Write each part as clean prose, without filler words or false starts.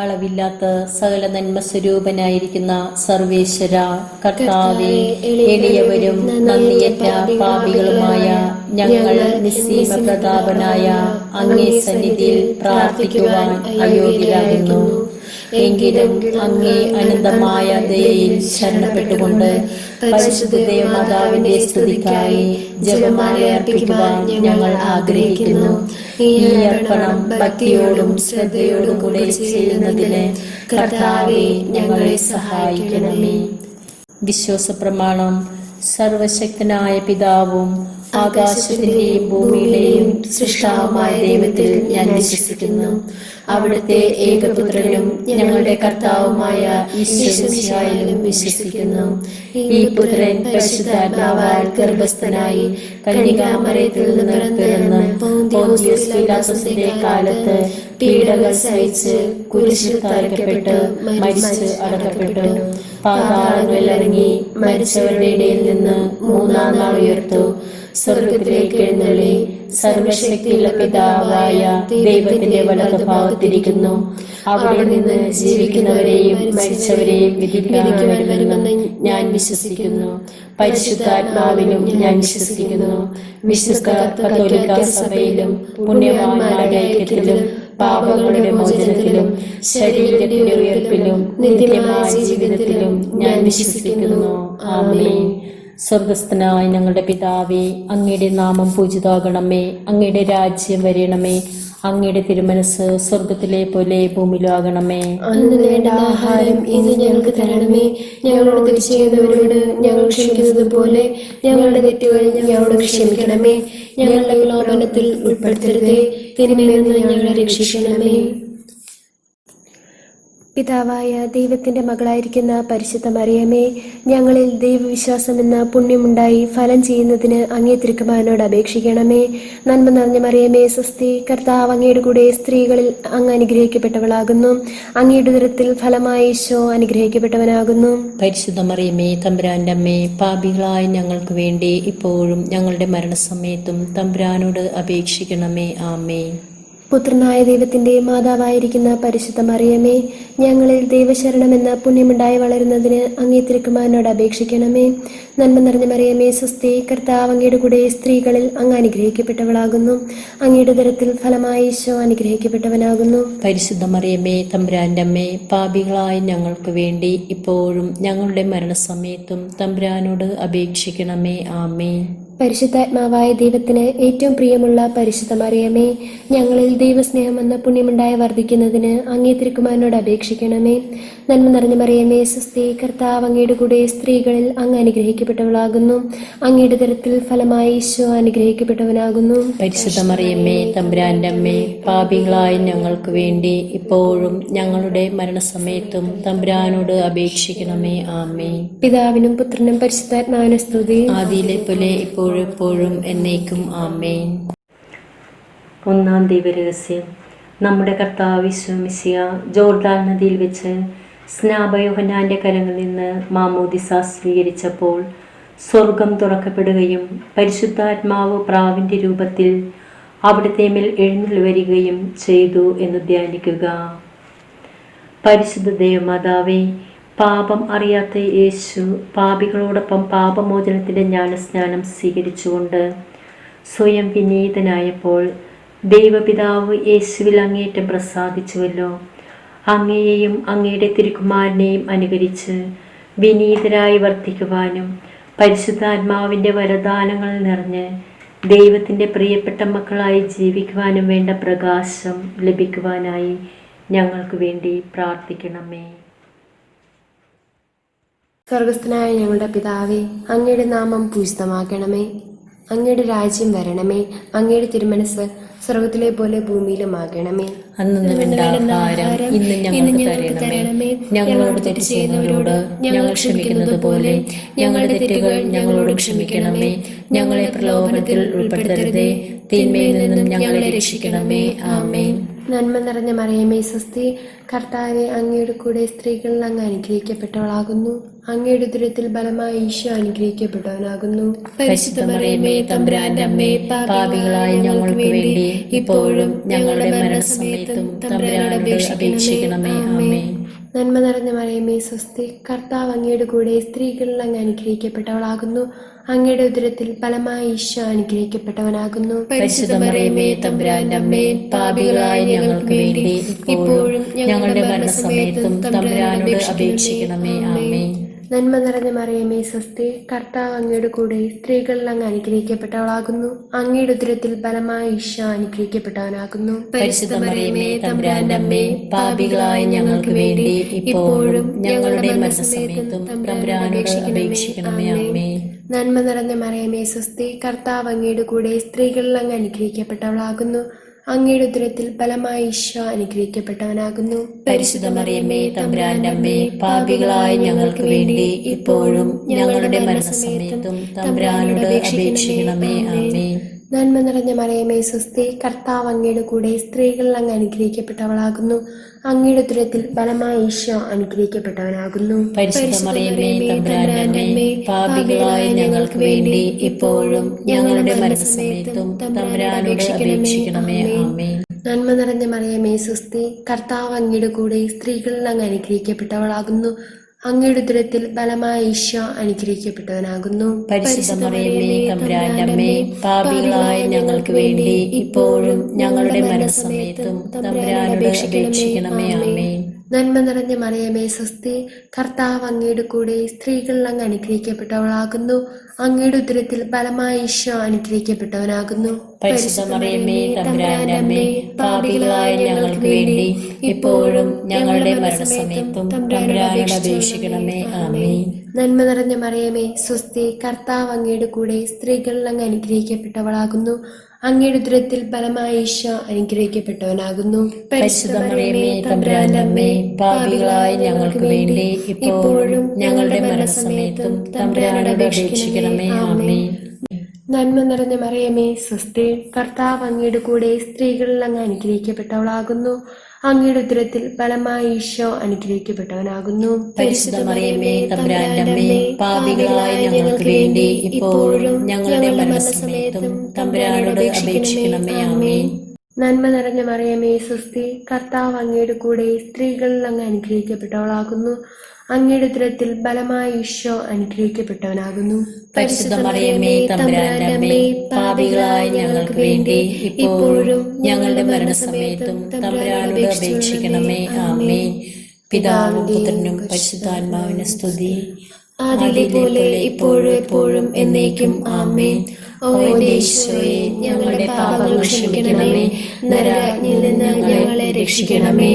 അളവില്ലാത്ത സകല നന്മ സ്വരൂപനായിരിക്കുന്ന സർവേശ്വര കർത്താവേ, എളിയവരും നന്ദിയറ്റ പാപികളുമായ ഞങ്ങൾ നിസ്സീമ പ്രതാപനായ അങ്ങേ സന്നിധിയിൽ പ്രാർത്ഥിക്കുവാൻ അയോഗ്യരാകുന്നു. എങ്കിലും അങ്ങേ അനന്തമായ ദയയിൽ ശരണപ്പെട്ടുകൊണ്ട് പരിശുദ്ധ ദേവമാതാവിന്റെ സ്തുതിക്കായി ജപമാല അർപ്പിക്കുവാൻ ഞങ്ങൾ ആഗ്രഹിക്കുന്നു. ഈ അർപ്പണം ഭക്തിയോടും ശ്രദ്ധയോടും കൂടെ ചെയ്യുന്നതിന് കർത്താവേ, ഞങ്ങളെ സഹായിക്കണമേ. വിശ്വാസ പ്രമാണം. സർവശക്തനായ പിതാവും ആകാശത്തിന്റെയും ഭൂമിയുടെയും സൃഷ്ടാവുമായ ദൈവത്തിൽ ഞാൻ വിശ്വസിക്കുന്നു. അവിടുത്തെ ഏകപുത്രനും ഞങ്ങളുടെ കർത്താവുമായ ഈശോമിശിഹായിലും വിശ്വസിക്കുന്നു. ഈ പുത്രൻ പരിശുദ്ധാത്മാവാൽ ഗർഭസ്ഥനായി കന്യകാമറിയത്തിൽ നിന്ന് പിറന്ന് പോന്തിയോസ് പീലാത്തോസിന്റെ കാലത്ത് പീഡകൾ സഹിച്ച് കുരിശിൽ തറയ്ക്കപ്പെട്ട് മരിച്ച് അടക്കപ്പെട്ടു. പാതാളങ്ങളിൽ ഇറങ്ങി മരിച്ചവരുടെ ഇടയിൽ നിന്ന് മൂന്നാം നാൾ ഉയർത്തു. സ്വർഗത്തിലേക്ക് എഴുന്നള്ളി സർവശക്തിയുള്ള പിതാവായ ദൈവത്തിന്റെ വലതുഭാഗത്തിരിക്കുന്നു. അവിടെ നിന്ന് ജീവിക്കുന്നവരെയും മരിച്ചവരെയും വിധിക്കാൻ വരുമെന്ന് ഞാൻ വിശ്വസിക്കുന്നു. പരിശുദ്ധാത്മാവിലും ഞാൻ വിശ്വസിക്കുന്നു. വിശുദ്ധ കത്തോലിക്ക സഭയിലും പുണ്യവാന്മാരുടെ ഐക്യത്തിലും പാപങ്ങളുടെ മോചനത്തിലും ശരീരത്തിന്റെ ഉയർപ്പിലും നിത്യമായ ജീവിതത്തിലും ഞാൻ വിശ്വസിക്കുന്നു. ആമേൻ. സ്വർഗസ്ഥനായ ഞങ്ങളുടെ പിതാവേ, അങ്ങയുടെ നാമം പൂജിതമാകണമേ. അങ്ങയുടെ രാജ്യം വരണമേ. അങ്ങയുടെ തിരുമനസ് സ്വർഗത്തിലെ പോലെ ഭൂമിയിലാകണമേ. അന്ന് വേണ്ട ആഹാരം ഇന്ന് ഞങ്ങൾക്ക് തരണമേ. ഞങ്ങളോട് തെറ്റ് ചെയ്യുന്നവരോട് ഞങ്ങൾ ക്ഷമിക്കുന്നത് പോലെ ഞങ്ങളുടെ തെറ്റുകൾ ഞങ്ങളോട് ക്ഷമിക്കണമേ. ഞങ്ങളുടെ പ്രലോഭനത്തിൽ ഉൾപ്പെടുത്തരുതേ, തിന്മയിൽ നിന്ന് ഞങ്ങളെ രക്ഷിക്കണമേ. പിതാവായ ദൈവത്തിന്റെ മകളായിരിക്കുന്ന പരിശുദ്ധ മറിയമേ, ഞങ്ങളിൽ ദൈവവിശ്വാസം എന്ന പുണ്യമുണ്ടായി ഫലം ചെയ്യുന്നതിന് അങ്ങേ തിരുക്കുമാരനോട് അപേക്ഷിക്കണമേ. നന്മ നിറഞ്ഞ മറിയമേ, സ്വസ്തി. കർത്താവ് അങ്ങയുടെ കൂടെ സ്ത്രീകളിൽ അങ്ങ് അനുഗ്രഹിക്കപ്പെട്ടവളാകുന്നു. അങ്ങയുടെ ഉദരത്തിൽ ഫലമായ ഈശോ അനുഗ്രഹിക്കപ്പെട്ടവനാകുന്നു. പരിശുദ്ധ മറിയമേ, തമ്പുരാന്റെ അമ്മേ, പാപികളായ ഞങ്ങൾക്ക് വേണ്ടി ഇപ്പോഴും ഞങ്ങളുടെ മരണസമയത്തും തമ്പുരാനോട് അപേക്ഷിക്കണമേ. ആമേൻ. പുത്രനായ ദൈവത്തിന്റെ മാതാവായിരിക്കുന്ന പരിശുദ്ധ മറിയമേ, ഞങ്ങളിൽ ദൈവശരണം എന്ന പുണ്യമുണ്ടായി വളരുന്നതിന് അങ്ങേ തിരുക്കുമാരനോട് അപേക്ഷിക്കണമേ. നന്മ നിറഞ്ഞ മറിയമേ, സ്വസ്തി. കർത്താവ് അങ്ങയുടെ കൂടെ സ്ത്രീകളിൽ അങ്ങ് അനുഗ്രഹിക്കപ്പെട്ടവളാകുന്നു. അങ്ങയുടെ ഉദരത്തിൽ ഫലമായ ഈശോ അനുഗ്രഹിക്കപ്പെട്ടവനാകുന്നു. പരിശുദ്ധ മറിയമേ, തമ്പുരാന്റെ അമ്മേ, പാപികളായ ഞങ്ങൾക്ക് വേണ്ടി ഇപ്പോഴും ഞങ്ങളുടെ മരണസമയത്തും തമ്പുരാനോട് അപേക്ഷിക്കണമേ. ആമേൻ. പരിശുദ്ധാത്മാവായ ദൈവത്തിന് ഏറ്റവും പ്രിയമുള്ള പരിശുദ്ധ മറിയമേ, ഞങ്ങളിൽ ദൈവസ്നേഹം എന്ന പുണ്യമുണ്ടായി വർദ്ധിക്കുന്നതിന് അങ്ങേ തിരുക്കുമാരനോട് അപേക്ഷിക്കണമേ. നന്മ നിറഞ്ഞ മറിയമേ, സ്വസ്തി. കർത്താവ് അങ്ങയുടെ കൂടെ സ്ത്രീകളിൽ അങ്ങ് അനുഗ്രഹിക്കപ്പെട്ടവളാകുന്നു. അങ്ങയുടെ ഉദരത്തിൽ ഫലമായ ഈശോ അനുഗ്രഹിക്കപ്പെട്ടവനാകുന്നു. പരിശുദ്ധ മറിയമ്മേ, തമ്പുരാന്റെ അമ്മേ, പാപികളായ ഞങ്ങൾക്ക് വേണ്ടി ഇപ്പോഴും ഞങ്ങളുടെ മരണസമയത്തും തമ്പുരാനോട് അപേക്ഷിക്കണമേ. ആമേൻ. പിതാവിനും പുത്രനും പരിശുദ്ധാത്മാവിനും സ്തുതി. ആദിയിലെ പോലെ എപ്പോഴും എന്നേക്കും. ആമേൻ. ഒന്നാം ദൈവരഹസ്യം. നമ്മുടെ കർത്താവ് ഈശോമിശിഹാ ജോർദാൻ നദിയിൽ വെച്ച് സ്നാപക കരങ്ങളിൽ നിന്ന് മാമോദിസ സ്വീകരിച്ചപ്പോൾ സ്വർഗം തുറക്കപ്പെടുകയും പരിശുദ്ധാത്മാവ് പ്രാവിന്റെ രൂപത്തിൽ അവിടുത്തെ മേൽ എഴുന്നള്ളി വരികയും ചെയ്തു എന്ന് ധ്യാനിക്കുക. പരിശുദ്ധ ദേവമാതാവേ, പാപം അറിയാത്ത യേശു പാപികളോടൊപ്പം പാപമോചനത്തിന്റെ ജ്ഞാനസ്നാനം സ്വീകരിച്ചുകൊണ്ട് സ്വയം വിനീതനായപ്പോൾ ദൈവപിതാവ് യേശുവിൽ അങ്ങേറ്റം പ്രസാദിച്ചുവല്ലോ. അങ്ങയെയും അങ്ങയുടെ തിരുക്കുമാരനെയും അനുകരിച്ച് വിനീതരായി വർത്തിക്കുവാനും പരിശുദ്ധാത്മാവിൻ്റെ വരദാനങ്ങൾ നിറഞ്ഞ് ദൈവത്തിൻ്റെ പ്രിയപ്പെട്ട മക്കളായി ജീവിക്കുവാനും വേണ്ട പ്രകാശം ലഭിക്കുവാനായി ഞങ്ങൾക്ക് വേണ്ടി പ്രാർത്ഥിക്കണമേ. സ്വർഗസ്ഥനായ ഞങ്ങളുടെ പിതാവേ, അങ്ങയുടെ നാമം പൂജിതമാക്കണമേ. അങ്ങയുടെ രാജ്യം വരണമേ. അങ്ങയുടെ തിരുമനസ് സ്വർഗത്തിലെ പോലെ ഭൂമിയിലും ആകണമേ. അന്നു വേണ്ട ആഹാരം ഇന്ന് ഞങ്ങൾക്ക് തരണമേ. ഞങ്ങളോട് തെറ്റ് ചെയ്യുന്നവരോട് ഞങ്ങൾ ക്ഷമിക്കുന്നത് പോലെ ഞങ്ങളുടെ തെറ്റുകൾ ഞങ്ങളോട് ക്ഷമിക്കണമേ. ഞങ്ങളെ പ്രലോഭനത്തിൽ ഉൾപ്പെടുത്തരുതേ, തിന്മയിൽ നിന്നും ഞങ്ങളെ രക്ഷിക്കണമേ. ആമേൻ. നന്മ നിറഞ്ഞ മറിയമേ സ്വസ്തി, കർത്താവെ അങ്ങയുടെ കൂടെ സ്ത്രീകളിൽ അങ്ങ് അനുഗ്രഹിക്കപ്പെട്ടവളാകുന്നു. അങ്ങയുടെ ഉദരത്തിൽ ബലമായ ഈശോ അനുഗ്രഹിക്കപ്പെട്ടവനാകുന്നു. പരിശുദ്ധ മറിയമേ തമ്പുരാന്റെ അമ്മേ, പാപികളായ ഞങ്ങൾക്ക് വേണ്ടി ഇപ്പോഴും ഞങ്ങളുടെ മരണസമയത്തും തമ്പുരാനോട് അപേക്ഷിക്കണമേ. ആമേൻ. നന്മ നിറഞ്ഞ മറിയമേ സ്വസ്തി, കർത്താവ് അങ്ങയുടെ കൂടെ സ്ത്രീകളിൽ അങ്ങ് അനുഗ്രഹിക്കപ്പെട്ടവളാകുന്നു. അങ്ങയുടെ ഉദരത്തിൽ ഫലമായ ഈശോ അനുഗ്രഹിക്കപ്പെട്ടവനാകുന്നു. പരിശുദ്ധ മറിയമേ തമ്പുരാന്റെ അമ്മേ, പാപികളായ ഞങ്ങൾക്ക് വേണ്ടി ഇപ്പോഴും ഞങ്ങളുടെ മരണസമയത്തും തമ്പുരാനോട് അപേക്ഷിക്കണമേ. ആമേൻ. നന്മ നിറഞ്ഞ മറിയമേ സ്വസ്തി, കർത്താവ് അങ്ങയുടെ കൂടെ സ്ത്രീകളിൽ അങ്ങ് അനുഗ്രഹിക്കപ്പെട്ടവളാകുന്നു. അങ്ങയുടെ ഉദരത്തിൽ ഫലമായ ഈശോ അനുഗ്രഹിക്കപ്പെട്ടവനാകുന്നു. പരിശുദ്ധ മറിയമേ തമ്പുരാന്റെ അമ്മേ, പാപികളായ ഞങ്ങൾക്ക് വേണ്ടി ഇപ്പോഴും ഞങ്ങളുടെ മരണസമയത്തും തമ്പുരാനോട് അപേക്ഷിക്കണമേ. ആമേൻ. നന്മ നിറഞ്ഞ മറിയമേ സ്വസ്തി, കർത്താവ് അങ്ങയുടെ കൂടെ സ്ത്രീകളിൽ അങ്ങ് അനുഗ്രഹിക്കപ്പെട്ടവളാകുന്നു. അങ്ങയുടെ ഉദരത്തിൽ ഫലമായ ഈശോ അനുഗ്രഹിക്കപ്പെട്ടവനാകുന്നു. പരിശുദ്ധ മറിയമേ തമ്പുരാന്റെ അമ്മേ, പാപികളായ ഞങ്ങൾക്ക് വേണ്ടി ഇപ്പോഴും ഞങ്ങളുടെ മരണസമയത്തും തമ്പുരാനോട് അപേക്ഷിക്കണമേ. ആമേൻ. നന്മ നിറഞ്ഞ മറിയമേ സ്വസ്തി, കർത്താവ് അങ്ങയുടെ കൂടെ സ്ത്രീകളിൽ അങ്ങ് അനുഗ്രഹിക്കപ്പെട്ടവളാകുന്നു. അങ്ങയുടെ ഉദരത്തിൽ ഫലമായ ഈശോ അനുഗ്രഹിക്കപ്പെട്ടവനാകുന്നു. പരിശുദ്ധ മറിയമേ തമ്പുരാന്റെ അമ്മേ, പാപികളായ ഞങ്ങൾക്ക് വേണ്ടി ഇപ്പോഴും ഞങ്ങളുടെ മരണസമയത്തും തമ്പുരാനോട് അപേക്ഷിക്കണമേ. ആമേൻ. നന്മ നിറഞ്ഞ മറിയമേ സ്വസ്തി, കർത്താവ് അങ്ങയുടെ കൂടെ സ്ത്രീകളിൽ അങ്ങ് അനുഗ്രഹിക്കപ്പെട്ടവളാകുന്നു. അങ്ങയുടെ ഉദരത്തിൽ ഫലമായ ഈശോ അനുഗ്രഹിക്കപ്പെട്ടവനാകുന്നു. പരിശുദ്ധ മറിയമേ തമ്പുരാന്റെ അമ്മേ, പാപികളായ ഞങ്ങൾക്ക് വേണ്ടി ഇപ്പോഴും ഞങ്ങളുടെ മരണസമയത്തും തമ്പുരാനോട് അപേക്ഷിക്കണമേ. ആമേൻ. നന്മ നിറഞ്ഞ മറിയമേ സ്വസ്തി, കർത്താവ് അങ്ങയുടെ കൂടെ സ്ത്രീകളിൽ അങ്ങ് അനുഗ്രഹിക്കപ്പെട്ടവളാകുന്നു. അങ്ങയുടെ ഉദരത്തിൽ ഫലമായ ഈശോ അനുഗ്രഹിക്കപ്പെട്ടവനാകുന്നു. പരിശുദ്ധ മറിയമേ തമ്പുരാന്റെ അമ്മേ, പാപികളായ ഞങ്ങൾക്ക് വേണ്ടി ഇപ്പോഴും ഞങ്ങളുടെ മരണസമയത്തും തമ്പുരാനോട് അപേക്ഷിക്കണമേ. ആമേൻ. നന്മ നിറഞ്ഞ മറിയമേ സ്വസ്തി, കർത്താവ് അങ്ങയുടെ കൂടെ സ്ത്രീകളിൽ അങ്ങ് അനുഗ്രഹിക്കപ്പെട്ടവളാകുന്നു. അങ്ങയുടെ ഉദരത്തിൽ ഫലമായ ഈശോ അനുഗ്രഹിക്കപ്പെട്ടവനാകുന്നു. പരിശുദ്ധ മറിയമേ തമ്പുരാന്റെ അമ്മേ, പാപികളായ ഞങ്ങൾക്ക് വേണ്ടി ഇപ്പോഴും ഞങ്ങളുടെ മരണസമയത്തും തമ്പുരാനോട് അപേക്ഷിക്കണമേ. ആമേൻ. നന്മ നിറഞ്ഞ മറിയമേ സ്വസ്തി, കർത്താവ് അങ്ങയുടെ കൂടെ സ്ത്രീകളിൽ അങ്ങ് അനുഗ്രഹിക്കപ്പെട്ടവളാകുന്നു. അങ്ങയുടെ ഉദരത്തിൽ ഫലമായ ഈശോ അനുഗ്രഹിക്കപ്പെട്ടവനാകുന്നു. പരിശുദ്ധ മറിയമേ തമ്പുരാന്റെ അമ്മേ, പാപികളായ ഞങ്ങൾക്ക് വേണ്ടി ഇപ്പോഴും ഞങ്ങളുടെ മരണസമയത്തും തമ്പുരാനോട് അപേക്ഷിക്കണമേ. ആമേൻ. നന്മ നിറഞ്ഞ മറിയമേ സ്വസ്തി, കർത്താവ് അങ്ങയുടെ കൂടെ സ്ത്രീകളിൽ അങ്ങ് അനുഗ്രഹിക്കപ്പെട്ടവളാകുന്നു. അങ്ങയുടെ ഉദരത്തിൽ ഫലമായ ഈശോ അനുഗ്രഹിക്കപ്പെട്ടവനാകുന്നു. പരിശുദ്ധ മറിയമേ തമ്പുരാന്റെ അമ്മേ, പാപികളായ ഞങ്ങൾക്ക് വേണ്ടി ഇപ്പോഴും ഞങ്ങളുടെ മരണസമയത്തും തമ്പുരാനോട് അപേക്ഷിക്കണമേ. ആമേൻ. പിതാവിനും പുത്രനും പരിശുദ്ധാത്മാവിനും സ്തുതി, ആദിയിലെ പോലെ ഇപ്പോഴും എപ്പോഴും എന്നേക്കും. ആമേൻ. ഓ യേശുവേ, ഞങ്ങളുടെ പാപങ്ങൾ ക്ഷമിക്കണമേ. നരകാഗ്നിയിൽ നിന്ന് ഞങ്ങളെ രക്ഷിക്കണമേ.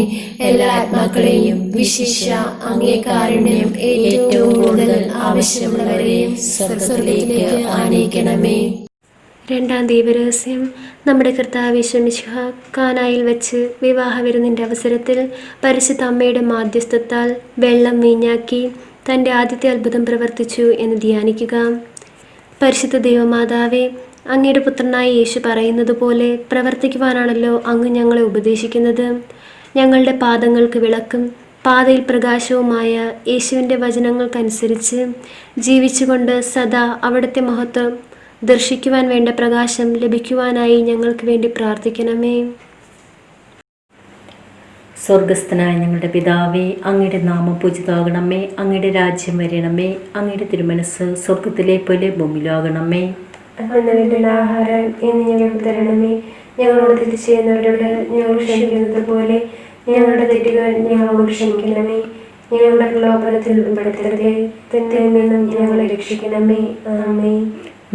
എല്ലാ ആത്മാക്കളെയും വിശിഷ്യ അങ്ങേ കാരുണ്യം ഏറ്റവും കൂടുതൽ ആവശ്യമുള്ളവരെയും സ്വർഗ്ഗത്തിലേക്ക് ആനയിക്കണമേ. രണ്ടാം ദൈവരഹസ്യം. നമ്മുടെ കർത്താവ് യേശു മിശിഹ കാനായിൽ വെച്ച് വിവാഹ വിരുന്നിൻ്റെ അവസരത്തിൽ പരിശുദ്ധ അമ്മയുടെ മാധ്യസ്ഥത്താൽ വെള്ളം വീഞ്ഞാക്കി തൻ്റെ ആദ്യത്തെ അത്ഭുതം പ്രവർത്തിച്ചു എന്ന് ധ്യാനിക്കുക. പരിശുദ്ധ ദൈവമാതാവേ, അങ്ങയുടെ പുത്രനായ യേശു പറയുന്നത് പോലെ പ്രവർത്തിക്കുവാനാണല്ലോ അങ്ങ് ഞങ്ങളെ ഉപദേശിക്കുന്നത്. ഞങ്ങളുടെ പാദങ്ങൾക്ക് വിളക്കും പാതയിൽ പ്രകാശവുമായ യേശുവിൻ്റെ വചനങ്ങൾക്കനുസരിച്ച് ജീവിച്ചുകൊണ്ട് സദാ അവിടുത്തെ മഹത്വം ദർശിക്കുവാൻ വേണ്ട പ്രകാശം ലഭിക്കുവാനായി ഞങ്ങൾക്ക് വേണ്ടി പ്രാർത്ഥിക്കണമേ. സ്വർഗസ്ഥനായ ഞങ്ങളുടെ പിതാവേ, അങ്ങയുടെ നാമം പൂജിതമാകണമേ. അങ്ങയുടെ രാജ്യം വരണമേ. അങ്ങയുടെ തിരുമനസ് സ്വർഗത്തിലെ പോലെ ഭൂമിയിലാകണമേ. അന്ന് വേണ്ടുന്ന ആഹാരം ഇന്ന് ഞങ്ങൾക്ക് തരണമേ. ഞങ്ങളോട് തെറ്റ് ചെയ്യുന്നവരോട് ഞങ്ങൾ ക്ഷമിക്കുന്നത് പോലെ ഞങ്ങളുടെ തെറ്റുകൾ ഞങ്ങളോട് ക്ഷമിക്കണമേ. ഞങ്ങളുടെ പ്രലോഭനത്തിൽ ഉൾപ്പെടുത്തരുതേ, തിന്മയിൽ നിന്നും ഞങ്ങളെ രക്ഷിക്കണമേ. ആമേൻ.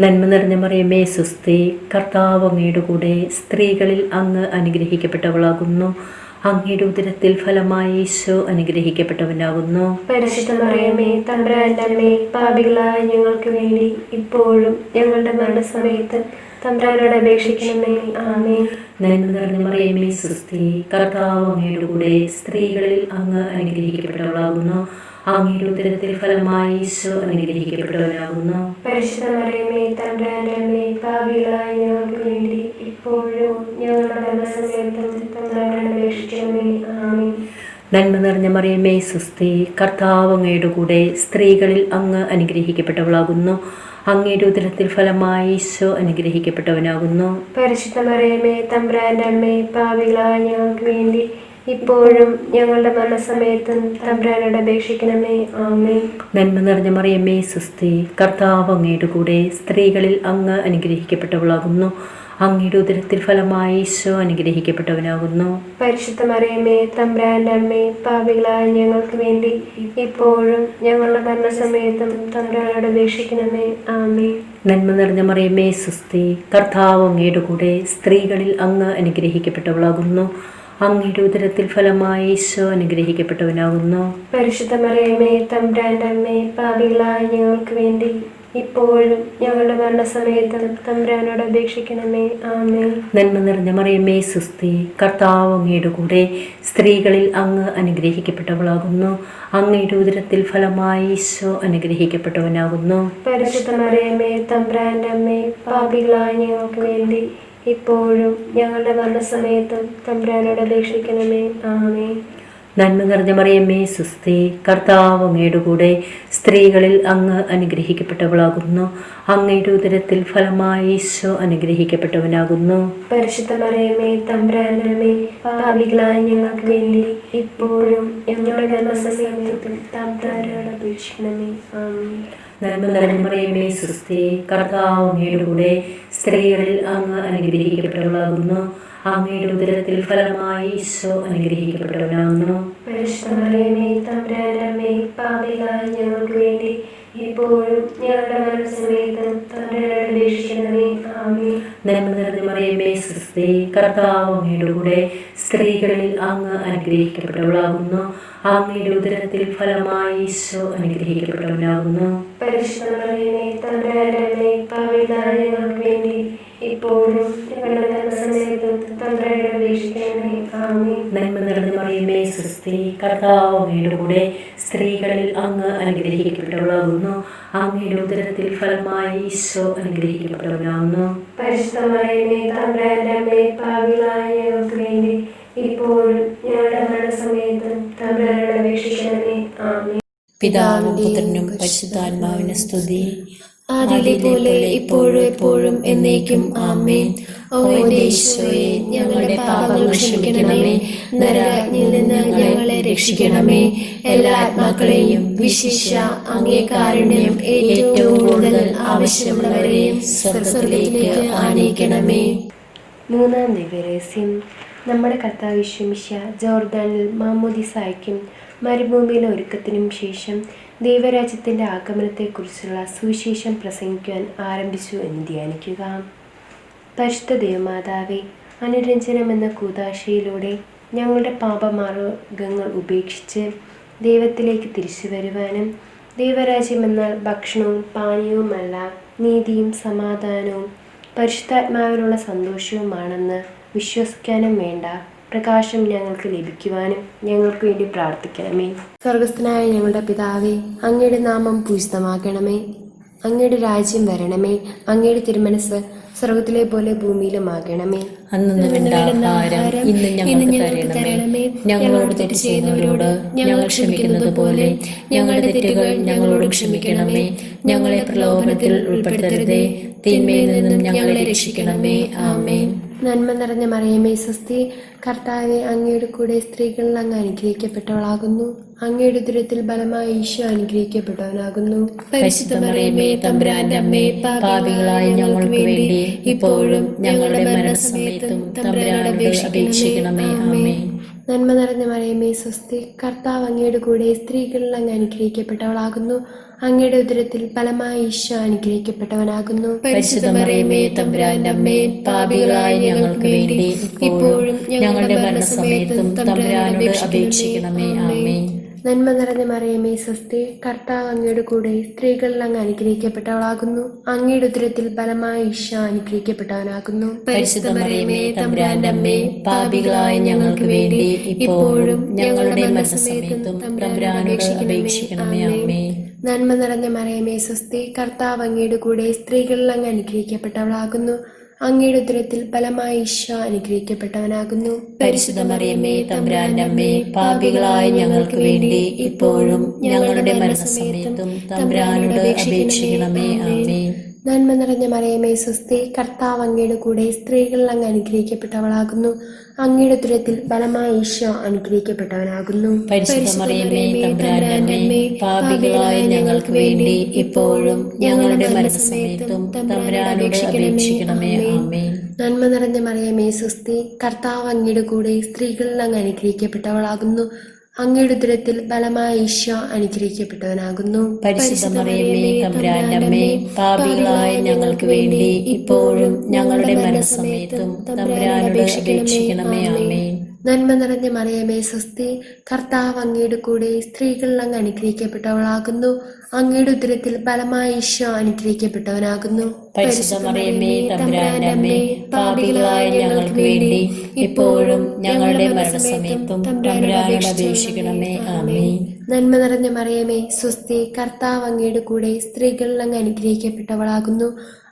നന്മ നിറഞ്ഞ മറിയമേ സ്വസ്തി, കർത്താവ് അങ്ങയുടെ കൂടെ സ്ത്രീകളിൽ അങ്ങ് അനുഗ്രഹിക്കപ്പെട്ടവളാകുന്നു. അങ്ങയുടെ ഉദരത്തിൽ ഫലമായി ഈശോ അനുഗ്രഹിക്കപ്പെട്ടവനാകുന്നു. പരിശുദ്ധ മറിയമേ തമ്പുരാന്റെ അമ്മേ, പാപികളായ ഞങ്ങൾക്ക് വേണ്ടി ഇപ്പോഴും ഞങ്ങളുടെ മരണസമയത്ത് തമ്പുരാനോട് അപേക്ഷിക്കണമേ. ആമേൻ. നന്മ നിറഞ്ഞ മറിയമേ സ്വസ്തി, കർത്താവ് അങ്ങയുടെ കൂടെ സ്ത്രീകളിൽ അങ്ങ് അനുഗ്രഹിക്കപ്പെട്ടവളാകുന്നു. അങ്ങയുടെ ഉദരത്തിൽ ഫലമായി ഈശോ അനുഗ്രഹിക്കപ്പെട്ടവനാകുന്നു. പരിശുദ്ധ മറിയമേ തമ്പുരാന്റെ അമ്മേ, പാപികളായ ഞങ്ങൾക്ക് വേണ്ടി ഇപ്പോഴും ഞങ്ങളുടെ മരണസമയത്തും തമ്പുരാനോട് അപേക്ഷിക്കണമേ. ആമേൻ. നന്മ നിറഞ്ഞ മറിയമേ സുസ്തി, കർത്താവ് അങ്ങയുടെ കൂടെ സ്ത്രീകളിൽ അങ്ങ് അനുഗ്രഹിക്കപ്പെട്ടവളാകുന്നു. അങ്ങയുടെ ഉദരത്തിൽ ഫലമായി ഈശോ അനുഗ്രഹിക്കപ്പെട്ടവനാകുന്നു. പരിശുദ്ധ മറിയമേ തമ്പുരാന്റെ അമ്മേ, പാപികളായ ഞങ്ങൾക്ക് വേണ്ടി ഇപ്പോഴും ഞങ്ങളുടെ മരണസമയത്തും തമ്പുരാനോട് അപേക്ഷിക്കണമേ. ആമേൻ. നന്മ നിറഞ്ഞ മറിയമേ സുസ്തി, കർത്താവ് അങ്ങയുടെ കൂടെ സ്ത്രീകളിൽ അങ്ങ് അനുഗ്രഹിക്കപ്പെട്ടവളാകുന്നു. അങ്ങയുടെ ഉദരത്തിൽ ഫലമായി ഈശോ അനുഗ്രഹിക്കപ്പെട്ടവനാകുന്നു. പരിശുദ്ധ മറിയമേ തമ്പുരാന്റെ അമ്മേ, പാപികളായ ഞങ്ങൾക്ക് വേണ്ടി ഇപ്പോഴും ഞങ്ങളുടെ മരണസമയത്തും തമ്പുരാനോട് അപേക്ഷിക്കണമേ. ആമേൻ. നന്മ നിറഞ്ഞ മറിയമേ സുസ്തി, കർത്താവ് അങ്ങയുടെ കൂടെ സ്ത്രീകളിൽ അങ്ങ് അനുഗ്രഹിക്കപ്പെട്ടവളാകുന്നു. അങ്ങയുടെ ഉദരത്തിൽ ഫലമായി ഈശോ അനുഗ്രഹിക്കപ്പെട്ടവനാകുന്നു. പരിശുദ്ധ മറിയമേ തമ്പുരാന്റെ അമ്മേ, പാപികളായ ഞങ്ങൾക്ക് വേണ്ടി ഇപ്പോഴും ഞങ്ങളുടെ മരണസമയത്തും തമ്പുരാനോട് അപേക്ഷിക്കണമേ. ആമേൻ. നന്മ നിറഞ്ഞ മറിയമേ സുസ്തി, കർത്താവ് അങ്ങയുടെ കൂടെ സ്ത്രീകളിൽ അങ്ങ് അനുഗ്രഹിക്കപ്പെട്ടവളാകുന്നു. അങ്ങയുടെ ഉദരത്തിൽ ഫലമായി ഈശോ അനുഗ്രഹിക്കപ്പെട്ടവനാകുന്നു. പരിശുദ്ധ മറിയമേ തമ്പുരാന്റെ അമ്മേ, പാപികളായ ഞങ്ങൾക്ക് വേണ്ടി ഇപ്പോഴും ഞങ്ങളുടെ മരണസമയത്തും തമ്പുരാനോട് അപേക്ഷിക്കണമേ. ആമേൻ. നന്മ നിറഞ്ഞ മറിയമേ സുസ്തി, കർത്താവ് അങ്ങയുടെ കൂടെ സ്ത്രീകളിൽ അങ്ങ് അനുഗ്രഹിക്കപ്പെട്ടവളാകുന്നു. അങ്ങയുടെ ഉദരത്തിൽ ഫലമായി ഈശോ അനുഗ്രഹിക്കപ്പെട്ടവനാകുന്നു. പരിശുദ്ധ മറിയമേ തമ്പുരാന്റെ അമ്മേ, പാപികളായ ഞങ്ങൾക്ക് വേണ്ടി ഇപ്പോഴും ഞങ്ങളുടെ മരണസമയത്തും തമ്പുരാനോട് അപേക്ഷിക്കണമേ. ആമേൻ. നന്മ നിറഞ്ഞ മറിയമേ സുസ്തി, കർത്താവ് അങ്ങയുടെ കൂടെ സ്ത്രീകളിൽ അങ്ങ് അനുഗ്രഹിക്കപ്പെട്ടവളാകുന്നു. അങ്ങയുടെ ഉദരത്തിൽ ഫലമായി ഈശോ അനുഗ്രഹിക്കപ്പെട്ടവനാകുന്നു. പരിശുദ്ധ മറിയമേ തമ്പുരാന്റെ അമ്മേ, പാപികളായ ഞങ്ങൾക്ക് വേണ്ടി ഇപ്പോഴും ഞങ്ങളുടെ മരണസമയത്തും തമ്പുരാനോട് അപേക്ഷിക്കണമേ. ആമേൻ. നന്മ നിറഞ്ഞ മറിയമേ സുസ്തി, കർത്താവ് അങ്ങയുടെ കൂടെ സ്ത്രീകളിൽ അങ്ങ് അനുഗ്രഹിക്കപ്പെട്ടവളാകുന്നു. അങ്ങയുടെ ഉദരത്തിൽ ഫലമായി ഈശോ അനുഗ്രഹിക്കപ്പെട്ടവനാകുന്നു. പരിശുദ്ധ മറിയമേ തമ്പുരാന്റെ അമ്മേ, പാപികളായ ഞങ്ങൾക്ക് വേണ്ടി ഇപ്പോഴും ഞങ്ങളുടെ മരണസമയത്തും തമ്പുരാനോട് അപേക്ഷിക്കണമേ. ആമേൻ. നന്മ നിറഞ്ഞ മറിയമേ സുസ്തി, കർത്താവ് അങ്ങയുടെ കൂടെ സ്ത്രീകളിൽ അങ്ങ് അനുഗ്രഹിക്കപ്പെട്ടവളാകുന്നു. അങ്ങയുടെ ഉദരത്തിൽ ഫലമായി ഈശോ അനുഗ്രഹിക്കപ്പെട്ടവനാകുന്നു. പരിശുദ്ധ മറിയമേ തമ്പുരാന്റെ അമ്മേ, പാപികളായ ഞങ്ങൾക്ക് വേണ്ടി ഇപ്പോഴും ഞങ്ങളുടെ മരണസമയത്തും തമ്പുരാനോട് അപേക്ഷിക്കണമേ. ആമേൻ. പിതാവിനും പുത്രനും പരിശുദ്ധാത്മാവിനും സ്തുതി. ആദിയിലെ പോലെ ഇപ്പോഴും എപ്പോഴും എന്നേക്കും. ആമേൻ. ഓ യേശുവേ, ഞങ്ങളുടെ പാപങ്ങൾ ക്ഷമിക്കണമേ. നരകാഗ്നിയിൽ നിന്ന് ഞങ്ങളെ രക്ഷിക്കണമേ. എല്ലാ ആത്മാക്കളെയും വിശിഷ്യ അങ്ങേ കാരുണ്യം ഏറ്റവും കൂടുതൽ ആവശ്യമുള്ളവരെയും സ്വർഗ്ഗത്തിലേക്ക് ആനയിക്കണമേ. മൂന്നാം ദിവ്യരഹസ്യം. നമ്മുടെ കർത്താവ് യേശു മിശിഹ ജോർദാനിൽ മാമോദിസായ്ക്കും മരുഭൂമിയിലെ ഒരുക്കത്തിനും ശേഷം ദൈവരാജ്യത്തിൻ്റെ ആഗമനത്തെക്കുറിച്ചുള്ള സുവിശേഷം പ്രസംഗിക്കുവാൻ ആരംഭിച്ചു എന്ന് ധ്യാനിക്കുക. പരിശുദ്ധ ദൈവമാതാവേ, അനുരഞ്ജനം എന്ന കൂദാശയിലൂടെ ഞങ്ങളുടെ പാപമാർഗങ്ങൾ ഉപേക്ഷിച്ച് ദൈവത്തിലേക്ക് തിരിച്ചു വരുവാനും ദൈവരാജ്യമെന്നാൽ ഭക്ഷണവും പാനീയവുമല്ല, നീതിയും സമാധാനവും പരിശുദ്ധാത്മാവിലുള്ള സന്തോഷവുമാണെന്ന് വിശ്വസിക്കാനും വേണ്ട പ്രകാശം ഞങ്ങൾക്ക് ലഭിക്കുവാനും ഞങ്ങൾക്ക് വേണ്ടി പ്രാർത്ഥിക്കണമേ. സ്വർഗസ്ഥനായ ഞങ്ങളുടെ പിതാവേ, അങ്ങയുടെ നാമം പൂജിതമാകണമേ. അങ്ങയുടെ രാജ്യം വരണമേ. അങ്ങയുടെ തിരുമനസ് സ്വർഗത്തിലെ പോലെ ഭൂമിയിലുമാകണമേ. അന്നു വേണ്ട ആഹാരം ഇന്ന് ഞങ്ങൾക്ക് തരണമേ. ഞങ്ങളോട് തെറ്റ് ചെയ്യുന്നവരോട് ഞങ്ങൾ ക്ഷമിക്കുന്നത് പോലെ ഞങ്ങളുടെ തെറ്റുകൾ ഞങ്ങളോട് ക്ഷമിക്കണമേ. ഞങ്ങളെ പ്രലോഭനത്തിൽ ഉൾപ്പെടുത്തരുതേ, തിന്മയിൽ നിന്നും ഞങ്ങളെ രക്ഷിക്കണമേ. ആമേൻ. നന്മ നിറഞ്ഞ മറിയമേ സ്വസ്തി, കർത്താവെ, അങ്ങയുടെ കൂടെ സ്ത്രീകളിൽ അങ്ങ് അനുഗ്രഹിക്കപ്പെട്ടവളാകുന്നു. അങ്ങയുടെ ഉദരത്തിൽ ബലമായ ഈശോ അനുഗ്രഹിക്കപ്പെട്ടവനാകുന്നു. പരിശുദ്ധ മറിയമേ തമ്പുരാന്റെ അമ്മേ, പാപികളായ ഞങ്ങൾക്ക് വേണ്ടി ഇപ്പോഴും ഞങ്ങളുടെ മരണസമയത്തും തമ്പുരാനോട് അപേക്ഷിക്കണമേ. ആമേൻ. നന്മ നിറഞ്ഞ മറിയമേ സ്വസ്തി, കർത്താവ് അങ്ങയുടെ കൂടെ സ്ത്രീകളിൽ അങ്ങ് അനുഗ്രഹിക്കപ്പെട്ടവളാകുന്നു. അങ്ങയുടെ ഉദരത്തിൽ ഫലമായ ഈശോ അനുഗ്രഹിക്കപ്പെട്ടവനാകുന്നു. പരിശുദ്ധ മറിയമേ തമ്പുരാന്റെ അമ്മേ, പാപികളായ ഞങ്ങൾക്ക് വേണ്ടി ഇപ്പോഴും ഞങ്ങളുടെ മരണസമയത്തും തമ്പുരാനോട് അപേക്ഷിക്കണമേ. ആമേൻ. നന്മ നിറഞ്ഞ മറിയമേ സ്വസ്തി, കർത്താവ് അങ്ങയുടെ കൂടെ സ്ത്രീകളിൽ അങ്ങ് അനുഗ്രഹിക്കപ്പെട്ടവളാകുന്നു. അങ്ങയുടെ ഉദരത്തിൽ ഫലമായ ഈശോ അനുഗ്രഹിക്കപ്പെട്ടവനാകുന്നു. പരിശുദ്ധ മറിയമേ തമ്പുരാന്റെ അമ്മേ, പാപികളായ ഞങ്ങൾക്ക് വേണ്ടി ഇപ്പോഴും ഞങ്ങളുടെ മരണസമയത്തും തമ്പുരാനോട് അപേക്ഷിക്കണമേ. ആമേൻ. നന്മ നിറഞ്ഞ മറിയമേ സ്വസ്തി, കർത്താവ് അങ്ങയുടെ കൂടെ സ്ത്രീകളിൽ അങ്ങ് അനുഗ്രഹിക്കപ്പെട്ടവളാകുന്നു. അങ്ങയുടെ ഉദരത്തിൽ ഫലമായ ഈശോ അനുഗ്രഹിക്കപ്പെട്ടവനാകുന്നു. പരിശുദ്ധ മറിയമ്മേ തമ്പുരാന്റെ അമ്മേ, പാപികളായ ഞങ്ങൾക്ക് വേണ്ടി ഇപ്പോഴും ഞങ്ങളുടെ മരണസമയത്തും തമ്പുരാനോട് അപേക്ഷിക്കണമേ. ആമേൻ. നന്മ നിറഞ്ഞ മറിയമേ സ്വസ്തി, കർത്താവ് അങ്ങയുടെ കൂടെ സ്ത്രീകളിൽ അങ്ങ് അനുഗ്രഹിക്കപ്പെട്ടവളാകുന്നു. അങ്ങയുടെ ഉദരത്തിൽ ഫലമായ ഈശോ അനുഗ്രഹിക്കപ്പെട്ടവനാകുന്നു. പരിശുദ്ധ മറിയമ്മേ തമ്പുരാന്റെ അമ്മേ, പാപികളായ ഞങ്ങൾക്ക് വേണ്ടി ഇപ്പോഴും ഞങ്ങളുടെ മരണസമയത്തും തമ്പുരാനോട് അപേക്ഷിക്കണമേ. ആമേൻ. നന്മ നിറഞ്ഞ മറിയമേ സ്വസ്തി, കർത്താവ് അങ്ങയുടെ കൂടെ സ്ത്രീകളിൽ അങ്ങ് അനുഗ്രഹിക്കപ്പെട്ടവളാകുന്നു. അങ്ങയുടെ ഉദരത്തിൽ ഫലമായ ഈശോ അനുഗ്രഹിക്കപ്പെട്ടവനാകുന്നു. പരിശുദ്ധ മറിയമ്മേ തമ്പുരാന്റെ അമ്മേ, പാപികളായ ഞങ്ങൾക്ക് വേണ്ടി ഇപ്പോഴും ഞങ്ങളുടെ മരണസമയത്തും തമ്പുരാനോട് അപേക്ഷിക്കണമേ. ആമേൻ. നന്മ നിറഞ്ഞ മറിയമേ സ്വസ്തി, കർത്താവ് അങ്ങയുടെ കൂടെ സ്ത്രീകളിൽ അങ്ങ് അനുഗ്രഹിക്കപ്പെട്ടവളാകുന്നു. അങ്ങയുടെ ഉദരത്തിൽ ഫലമായ ഈശോ അനുഗ്രഹിക്കപ്പെട്ടവനാകുന്നു. പരിശുദ്ധ മറിയമ്മേ തമ്പുരാന്റെ അമ്മേ, പാപികളായ ഞങ്ങൾക്ക് വേണ്ടി ഇപ്പോഴും ഞങ്ങളുടെ മരണസമയത്തും തമ്പുരാനോട് അപേക്ഷിക്കണമേ. ആമേൻ. നന്മ നിറഞ്ഞ മറിയമേ സ്വസ്തി, കർത്താവ് അങ്ങയുടെ കൂടെ സ്ത്രീകളിൽ അങ്ങ് അനുഗ്രഹിക്കപ്പെട്ടവളാകുന്നു.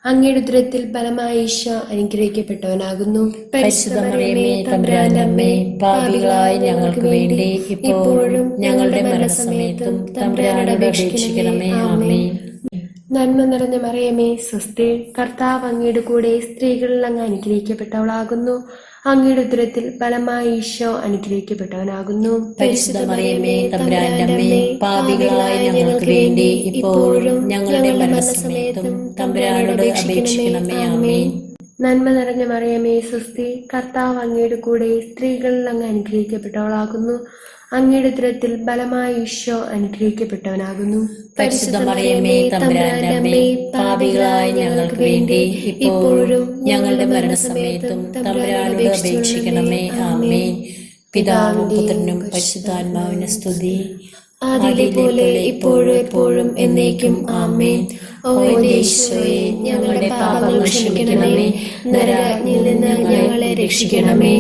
അങ്ങയുടെ ഉദരത്തിൽ ഫലമായ ഈശോ അനുഗ്രഹിക്കപ്പെട്ടവനാകുന്നു. പരിശുദ്ധ മറിയമ്മേ തമ്പുരാന്റെ അമ്മേ, പാപികളായ ഞങ്ങൾക്ക് വേണ്ടി ഇപ്പോഴും ഞങ്ങളുടെ മരണസമയത്തും തമ്പുരാനോട് അപേക്ഷിക്കണമേ. ആമേൻ. നന്മ നിറഞ്ഞ മറിയമേ സ്വസ്തി, കർത്താവ് അങ്ങയുടെ കൂടെ സ്ത്രീകളിൽ അങ്ങ് അനുഗ്രഹിക്കപ്പെട്ടവളാകുന്നു. അങ്ങയുടെ ഉദരത്തിൽ ഫലമായ ഈശോ അനുഗ്രഹിക്കപ്പെട്ടവനാകുന്നു. പരിശുദ്ധ മറിയമ്മേ തമ്പുരാന്റെ അമ്മേ, പാപികളായ ഞങ്ങൾക്ക് വേണ്ടി ഇപ്പോഴും ഞങ്ങളുടെ മരണസമയത്തും തമ്പുരാനോട് അപേക്ഷിക്കണമേ. ആമേൻ. നന്മ നിറഞ്ഞ മറിയമേ സ്വസ്തി, കർത്താവ് അങ്ങയുടെ കൂടെ സ്ത്രീകളിൽ അങ്ങ് അനുഗ്രഹിക്കപ്പെട്ടവളാകുന്നു. അങ്ങയുടെ ഉദരത്തിൽ ഫലമായ ഈശോ അനുഗ്രഹിക്കപ്പെട്ടവനാകുന്നു. പരിശുദ്ധ മറിയമ്മേ തമ്പുരാന്റെ അമ്മേ, പാപികളായ ഞങ്ങൾക്ക് വേണ്ടി ഇപ്പോഴും ഞങ്ങളുടെ മരണസമയത്തും തമ്പുരാനോട് അപേക്ഷിക്കണമേ. ആമേൻ. പിതാവും പുത്രനും പരിശുദ്ധാത്മാവിന് സ്തുതി, ആദിയിലെ പോലെ ഇപ്പോഴും എപ്പോഴും എന്നേക്കും. ആമേൻ. ഓ യേശുവേ, ഞങ്ങളുടെ പാപങ്ങൾ ക്ഷമിക്കണമേ. നരകാഗ്നിയിൽ നിന്ന് ഞങ്ങളെ രക്ഷിക്കണമേ.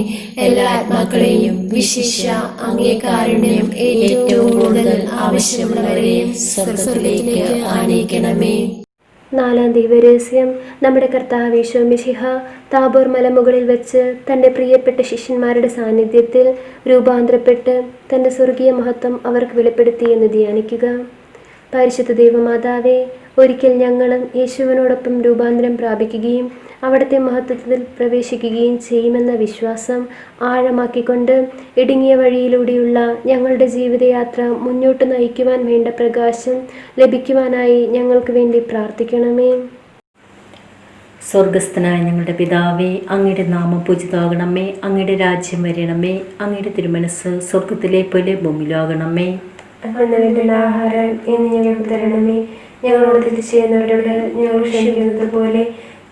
എല്ലാ ആത്മാക്കളെയും വിശിഷ്യ അങ്ങേ കാരുണ്യം ഏറ്റവും കൂടുതൽ ആവശ്യമുള്ളവരെയും സ്വർഗ്ഗത്തിലേക്ക് ആനയിക്കണമേ. നാലാം ദൈവരഹസ്യം, നമ്മുടെ കർത്താവ് ഈശോ മിശിഹ താബോർ മലമുകളിൽ വെച്ച് തൻ്റെ പ്രിയപ്പെട്ട ശിഷ്യന്മാരുടെ സാന്നിധ്യത്തിൽ രൂപാന്തരപ്പെട്ട് തൻ്റെ സ്വർഗീയ മഹത്വം അവർക്ക് വെളിപ്പെടുത്തി എന്ന് ധ്യാനിക്കുക. പരിശുദ്ധ ദൈവമാതാവേ, ഒരിക്കൽ ഞങ്ങളും യേശുവിനോടൊപ്പം രൂപാന്തരം പ്രാപിക്കുകയും അവിടുത്തെ മഹത്വത്തിൽ പ്രവേശിക്കുകയും ചെയ്യുമെന്ന വിശ്വാസം ആഴമാക്കിക്കൊണ്ട് ഇടുങ്ങിയ വഴിയിലൂടെയുള്ള ഞങ്ങളുടെ ജീവിതയാത്ര മുന്നോട്ട് നയിക്കുവാൻ വേണ്ട പ്രകാശം ലഭിക്കുവാനായി ഞങ്ങൾക്ക് വേണ്ടി പ്രാർത്ഥിക്കണമേ. സ്വർഗസ്ഥനായ ഞങ്ങളുടെ പിതാവേ, അങ്ങയുടെ നാമം പൂജിതമാകണമേ. അങ്ങയുടെ രാജ്യം വരണമേ. അങ്ങയുടെ തിരുമനസ് സ്വർഗത്തിലെ പോലെ ഭൂമിയിലാകണമേ. അന്ന് വേണ്ടുന്ന ആഹാരം ഇന്ന് ഞങ്ങൾക്ക് തരണമേ. ഞങ്ങളോട് തെറ്റ് ചെയ്യുന്നവരോട് ഞങ്ങൾ ക്ഷമിക്കുന്നത് പോലെ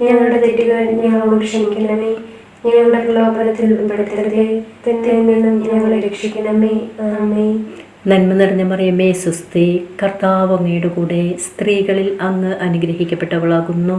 ഞങ്ങളുടെ തെറ്റുകൾ ഞങ്ങളോട് ക്ഷമിക്കണമേ. ഞങ്ങളുടെ പ്രലോഭനത്തിൽ ഉൾപ്പെടുത്തരുതേ, തിന്മയിൽ നിന്നും ഞങ്ങളെ രക്ഷിക്കണമേ. ആമേൻ. നന്മ നിറഞ്ഞ മറിയമേ സ്വസ്തി, കർത്താവ് അങ്ങയുടെ കൂടെ സ്ത്രീകളിൽ അങ്ങ് അനുഗ്രഹിക്കപ്പെട്ടവളാകുന്നു.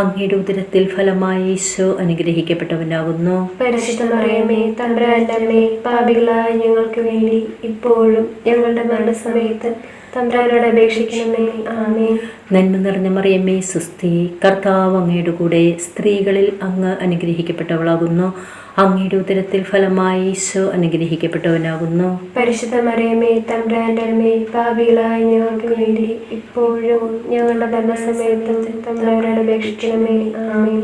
അങ്ങയുടെ ഉദരത്തിൽ ഫലമായ ഈശോ അനുഗ്രഹിക്കപ്പെട്ടവനാകുന്നു. പരിശുദ്ധ മറിയമേ തമ്പുരാന്റെ അമ്മേ, പാപികളായ ഞങ്ങൾക്ക് വേണ്ടി ഇപ്പോഴും ഞങ്ങളുടെ മരണസമയത്ത് തമ്പുരാനോട് അപേക്ഷിക്കണമേ. ആമേൻ. നന്മ നിറഞ്ഞ മറിയമ്മേ സ്വസ്തി, കർത്താവ് അങ്ങയുടെ കൂടെ സ്ത്രീകളിൽ അങ്ങ് അനുഗ്രഹിക്കപ്പെട്ടവളാകുന്നു. അങ്ങയുടെ ഉദരത്തിൽ ഫലമായ ഈശോ അനുഗ്രഹിക്കപ്പെട്ടവനാകുന്നു. പരിശുദ്ധ മറിയമേ തമ്പുരാന്റെ അമ്മേ, പാപികളായ ഞങ്ങൾക്ക് വേണ്ടി ഇപ്പോഴും ഞങ്ങളുടെ മരണസമയത്തും തമ്പുരാനോട് അപേക്ഷിക്കണമേ. ആമേൻ.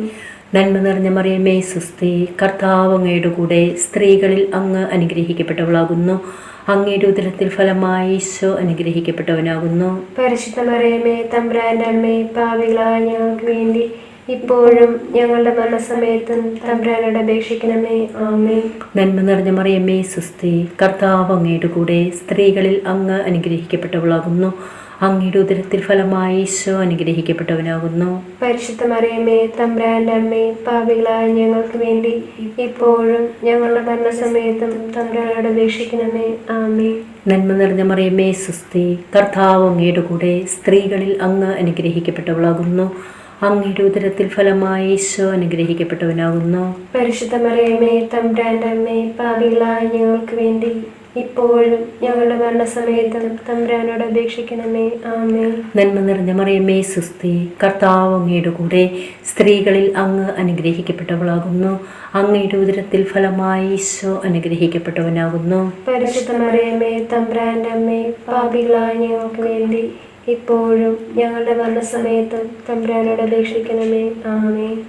നന്മ നിറഞ്ഞ മറിയമ്മേ സ്വസ്തി, കർത്താവ് അങ്ങയുടെ കൂടെ സ്ത്രീകളിൽ അങ്ങ് അനുഗ്രഹിക്കപ്പെട്ടവളാകുന്നു. അങ്ങയുടെ ഉദരത്തിൽ ഫലമായ ഈശോ അനുഗ്രഹിക്കപ്പെട്ടവനാകുന്നു. പരിശുദ്ധ മറിയമേ തമ്പുരാന്റെ അമ്മേ, പാപികളായ ഞങ്ങൾക്ക് വേണ്ടി ഇപ്പോഴും ഞങ്ങളുടെ മരണസമയത്തും തമ്പുരാനോട് അപേക്ഷിക്കണമേ. ആമേൻ. നന്മ നിറഞ്ഞ മറിയമ്മേ സ്വസ്തി, കർത്താവ് അങ്ങയുടെ കൂടെ സ്ത്രീകളിൽ അങ്ങ് അനുഗ്രഹിക്കപ്പെട്ടവളാകുന്നു. അങ്ങയുടെ ഉദരത്തിൽ ഫലമായ ഈശോ അനുഗ്രഹിക്കപ്പെട്ടവനാകുന്നു. പരിശുദ്ധ മറിയമേ തമ്പുരാന്റെ അമ്മേ, പാപികളായ ഞങ്ങൾക്ക് വേണ്ടി ഇപ്പോഴും ഞങ്ങളുടെ മരണസമയത്തും തമ്പുരാനോട് അപേക്ഷിക്കണമേ. ആമേൻ. നന്മ നിറഞ്ഞ മറിയമ്മേ സ്വസ്തി, കർത്താവ് അങ്ങയുടെ കൂടെ സ്ത്രീകളിൽ അങ്ങ് അനുഗ്രഹിക്കപ്പെട്ടവളാകുന്നു. അങ്ങയുടെ ഉദരത്തിൽ ഫലമായ ഈശോ അനുഗ്രഹിക്കപ്പെട്ടവനാകുന്നു. പരിശുദ്ധ മറിയമേ തമ്പുരാന്റെ അമ്മേ, പാപികളായ ഞങ്ങൾക്ക് വേണ്ടി ഇപ്പോഴും ഞങ്ങളുടെ മരണസമയത്തും തമ്പുരാനോട് അപേക്ഷിക്കണമേ. ആമേൻ. നന്മ നിറഞ്ഞ മറിയമേ സുസ്തി, കർത്താവ് അങ്ങയുടെ കൂടെ, സ്ത്രീകളിൽ അങ്ങ് അനുഗ്രഹിക്കപ്പെട്ടവളാകുന്നു. അങ്ങയുടെ ഉദരത്തിൽ ഫലമായി ഈശോ അനുഗ്രഹിക്കപ്പെട്ടവനാകുന്നു. പരിശുദ്ധ മറിയമേ തമ്പുരാന്റെ അമ്മേ, പാപികളായ ഞങ്ങൾക്ക് വേണ്ടി ഇപ്പോഴും ഞങ്ങളുടെ മരണസമയത്തും തമ്പുരാനോട് അപേക്ഷിക്കണമേ. ആമേൻ.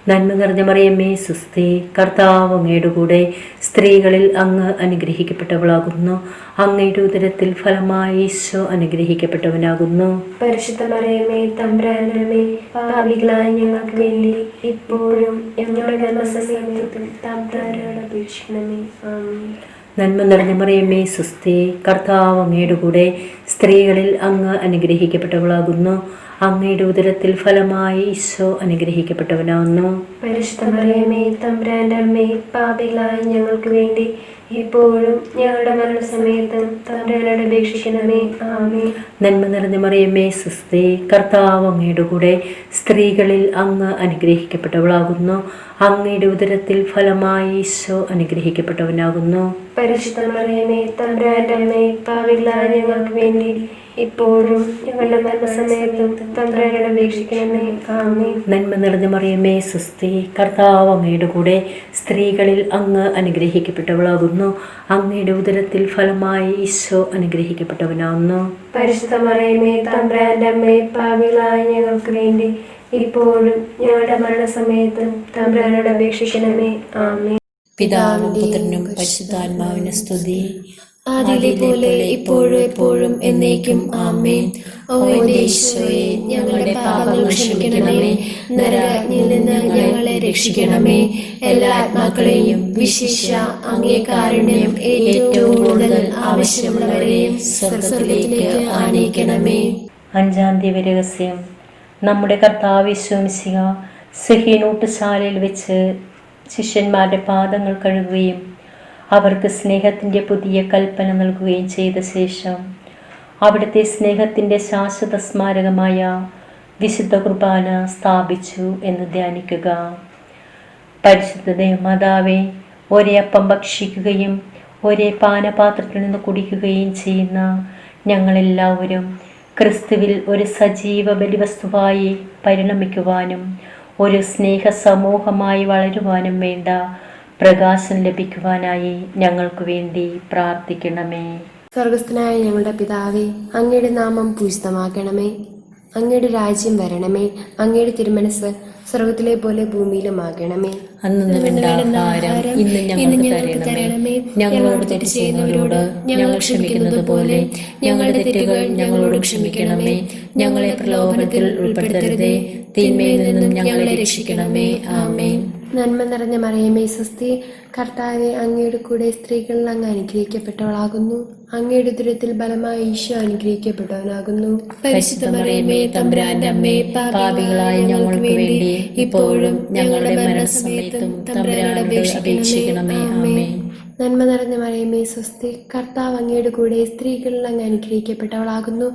നന്മ നിറഞ്ഞ മറിയമേ സുസ്തി, കർത്താവ് അങ്ങയുടെ കൂടെ, സ്ത്രീകളിൽ അങ്ങ് അനുഗ്രഹിക്കപ്പെട്ടവളാകുന്നു. അങ്ങയുടെ ഉദരത്തിൽ ഫലമായി ഈശോ അനുഗ്രഹിക്കപ്പെട്ടവനാകുന്നു. പരിശുദ്ധ മറിയമേ തമ്പുരാന്റെ അമ്മേ, പാപികളായ ഞങ്ങൾക്ക് വേണ്ടി ഇപ്പോഴും ഞങ്ങളുടെ മരണസമയത്തും തമ്പുരാനോട് അപേക്ഷിക്കണമേ. ആമേൻ. നന്മ നിറഞ്ഞ മറിയമേ സുസ്തി, കർത്താവ് അങ്ങയുടെ കൂടെ, സ്ത്രീകളിൽ അങ്ങ് അനുഗ്രഹിക്കപ്പെട്ടവളാകുന്നു. അങ്ങയുടെ ഉദരത്തിൽ ഫലമായി ഈശോ അനുഗ്രഹിക്കപ്പെട്ടവനാകുന്നു. പരിശുദ്ധ മറിയമേ തമ്പുരാന്റെ അമ്മേ, പാപികളായ ഞങ്ങൾക്ക് വേണ്ടി ഇപ്പോഴും ഞങ്ങളുടെ മരണസമയത്തും തമ്പുരാനോട് അപേക്ഷിക്കണമേ. ആമേൻ. നന്മ നിറഞ്ഞ മറിയമേ സുസ്തി, കർത്താവ് അങ്ങയുടെ കൂടെ, സ്ത്രീകളിൽ അങ്ങ് അനുഗ്രഹിക്കപ്പെട്ടവളാകുന്നു. അങ്ങയുടെ ഉദരത്തിൽ ഫലമായി ഈശോ അനുഗ്രഹിക്കപ്പെട്ടവനാകുന്നു. പരിശുദ്ധ മറിയമേ തമ്പുരാന്റെ അമ്മേ, പാപികളായ ഞങ്ങൾക്ക് വേണ്ടി ഇപ്പോഴും ഞങ്ങളുടെ മരണസമയത്തും തമ്പുരാനോട് അപേക്ഷിക്കണമേ. ആമേൻ. നന്മ നിറഞ്ഞ മറിയമേ സുസ്തി, കർത്താവ് അങ്ങയുടെ കൂടെ, സ്ത്രീകളിൽ അങ്ങ് അനുഗ്രഹിക്കപ്പെട്ടവളാകുന്നു. അങ്ങയുടെ ഉദരത്തിൽ ഫലമായി ഈശോ അനുഗ്രഹിക്കപ്പെട്ടവനാകുന്നു. പരിശുദ്ധ മറിയമേ തമ്പുരാന്റെ അമ്മേ, പാപികളായ ഞങ്ങൾക്ക് വേണ്ടി ഇപ്പോഴും ഞങ്ങളുടെ മരണസമയത്തും തമ്പുരാനോട് അപേക്ഷിക്കണമേ. ആമേൻ. പിതാവിനും പുത്രനും പരിശുദ്ധാത്മാവിനും സ്തുതി. ആദിയിലെ പോലെ ഇപ്പോഴും എപ്പോഴും എന്നേക്കും. ആമേൻ. ഓ എന്റെ ഈശോയെ, ഞങ്ങളുടെ പാപങ്ങൾ ക്ഷമിക്കണമേ. നരകത്തിൽ നിന്ന് ഞങ്ങളെ രക്ഷിക്കണമേ. എല്ലാ ആത്മാക്കളെയും വിശിഷ്യ അങ്ങേ കാരുണ്യം ഏറ്റവും കൂടുതൽ ആവശ്യമുള്ളവരെയും സ്വർഗ്ഗത്തിലേക്ക് ആനയിക്കണമേ. അഞ്ചാം ദിവ്യരഹസ്യം. നമ്മുടെ കർത്താവ് യേശു മിശിഹ സഹീനൂട്ടുശാലയിൽ വെച്ച് ശിഷ്യന്മാരുടെ പാദങ്ങൾ കഴുകുകയും അവർക്ക് സ്നേഹത്തിൻ്റെ പുതിയ കൽപ്പന നൽകുകയും ചെയ്ത ശേഷം അവിടുത്തെ സ്നേഹത്തിൻ്റെ ശാശ്വത സ്മാരകമായ വിശുദ്ധ കുർബാന സ്ഥാപിച്ചു എന്ന് ധ്യാനിക്കുക. പരിശുദ്ധ ദേവമാതാവേ, ഒരേ അപ്പം ഭക്ഷിക്കുകയും ഒരേ പാനപാത്രത്തിൽ നിന്ന് കുടിക്കുകയും ചെയ്യുന്ന ഞങ്ങളെല്ലാവരും ക്രിസ്തുവിൽ ഒരു സജീവ ബലിവസ്തുവായി പരിണമിക്കുവാനും ഒരു സ്നേഹ സമൂഹമായി വളരുവാനും വേണ്ട പ്രകാശം ലഭിക്കുവാനായി ഞങ്ങൾക്ക് വേണ്ടി പ്രാർത്ഥിക്കണമേ. സ്വർഗസ്ഥനായ ഞങ്ങളുടെ പിതാവേ, അങ്ങയുടെ നാമം പൂജിതമാക്കണമേ. അങ്ങയുടെ രാജ്യം വരണമേ. അങ്ങയുടെ തിരുമനസ് സ്വർഗത്തിലെ പോലെ ഭൂമിയിലുമാകണമേ. അന്നു വേണ്ട ആഹാരം ഇന്ന് ഞങ്ങൾക്ക് തരണമേ. ഞങ്ങളോട് തെറ്റ് ചെയ്യുന്നവരോട് ഞങ്ങൾ ക്ഷമിക്കുന്നത് പോലെ ഞങ്ങളുടെ തെറ്റുകൾ ഞങ്ങളോട് ക്ഷമിക്കണമേ. ഞങ്ങളെ പ്രലോഭനത്തിൽ ഉൾപ്പെടുത്തരുതേ, തിന്മയിൽ നിന്നും ഞങ്ങളെ രക്ഷിക്കണമേ. ആമേൻ. നന്മ നിറഞ്ഞ മറിയമേ സ്വസ്തി, കർത്താവെ, അങ്ങയുടെ കൂടെ സ്ത്രീകളിൽ അങ്ങ് അനുഗ്രഹിക്കപ്പെട്ടവളാകുന്നു. അങ്ങയുടെ ഉദരത്തിൽ ബലമായി ഈശോ അനുഗ്രഹിക്കപ്പെട്ടവനാകുന്നു. പരിശുദ്ധ മറിയമേ തമ്പുരാന്റെ അമ്മേ, പാപികളായ ഞങ്ങൾക്ക് വേണ്ടി ഇപ്പോഴും ഞങ്ങളുടെ മരണസമയത്തും തമ്പുരാനോട് അപേക്ഷിക്കണമേ. ആമേൻ. നന്മ നിറഞ്ഞ മറിയമേ സ്വസ്തി, കർത്താവ് അങ്ങയുടെ കൂടെ സ്ത്രീകളിൽ അങ്ങ് അനുഗ്രഹിക്കപ്പെട്ടവളാകുന്നു.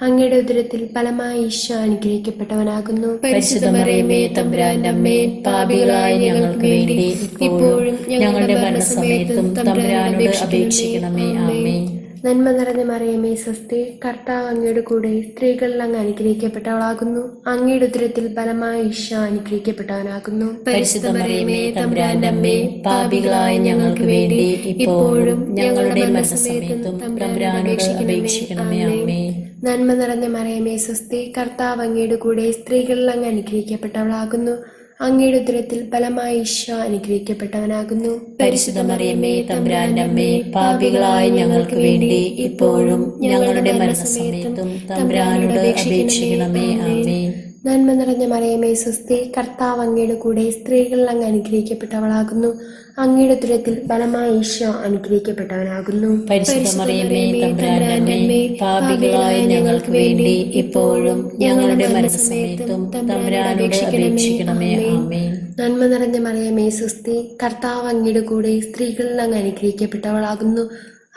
അങ്ങയുടെ ഉദരത്തിൽ ഫലമായി ഈശോ അനുഗ്രഹിക്കപ്പെട്ടവനാകുന്നു. പരിശുദ്ധ മറിയമേ തമ്പുരാന്റെ അമ്മേ, പാപികളായ ഞങ്ങൾക്ക് വേണ്ടി ഇപ്പോഴും ഞങ്ങളുടെ മരണസമയത്തും തമ്പുരാനോട് അപേക്ഷിക്കണമേ. ആമേൻ. നന്മ നിറഞ്ഞ മറിയമേ സ്വസ്തി, കർത്താവ് അങ്ങയുടെ കൂടെ സ്ത്രീകളിൽ അങ്ങ് അനുഗ്രഹിക്കപ്പെട്ടവളാകുന്നു. അങ്ങയുടെ ഉദരത്തിൽ ഫലമായി ഈശോ അനുഗ്രഹിക്കപ്പെട്ടവനാകുന്നു. പരിശുദ്ധ മറിയമേ തമ്പുരാന്റെ അമ്മേ, പാപികളായ ഞങ്ങൾക്ക് വേണ്ടി ഇപ്പോഴും ഞങ്ങളുടെ മരണസമയത്തും തമ്പുരാനോട് അപേക്ഷിക്കണമേ. ആമേൻ. നന്മ നിറഞ്ഞ മറിയമേ സ്വസ്തി, കർത്താവ് അങ്ങയുടെ കൂടെ സ്ത്രീകളിൽ അങ്ങ് അനുഗ്രഹിക്കപ്പെട്ടവളാകുന്നു. അങ്ങയുടെ ഉദരത്തിൽ ഫലമായി ഈശോ അനുഗ്രഹിക്കപ്പെട്ടവനാകുന്നു. പരിശുദ്ധ മറിയമേ തമ്പുരാന്റെ അമ്മേ, പാപികളായ ഞങ്ങൾക്ക് വേണ്ടി ഇപ്പോഴും ഞങ്ങളുടെ മരണസമയത്തും തമ്പുരാനോട് അപേക്ഷിക്കണമേ. ആമേൻ. നന്മ നിറഞ്ഞ മറിയമേ സ്വസ്തി, കർത്താവ് അങ്ങയുടെ കൂടെ സ്ത്രീകളിൽ അങ്ങ് അനുഗ്രഹിക്കപ്പെട്ടവളാകുന്നു. അങ്ങയുടെ ഉദരത്തിൽ ഫലമായി ഈശോ അനുഗ്രഹിക്കപ്പെട്ടവനാകുന്നു. പരിശുദ്ധ മറിയമേ തമ്പുരാന്റെ അമ്മേ, പാപികളായ ഞങ്ങൾക്ക് വേണ്ടി ഇപ്പോഴും ഞങ്ങളുടെ മരണസമയത്തും തമ്പുരാനോട് അപേക്ഷിക്കണമേ. ആമേൻ. നന്മ നിറഞ്ഞ മറിയമേ സ്വസ്തി, കർത്താവ് അങ്ങയുടെ കൂടെ സ്ത്രീകളിൽ അങ്ങ് അനുഗ്രഹിക്കപ്പെട്ടവളാകുന്നു.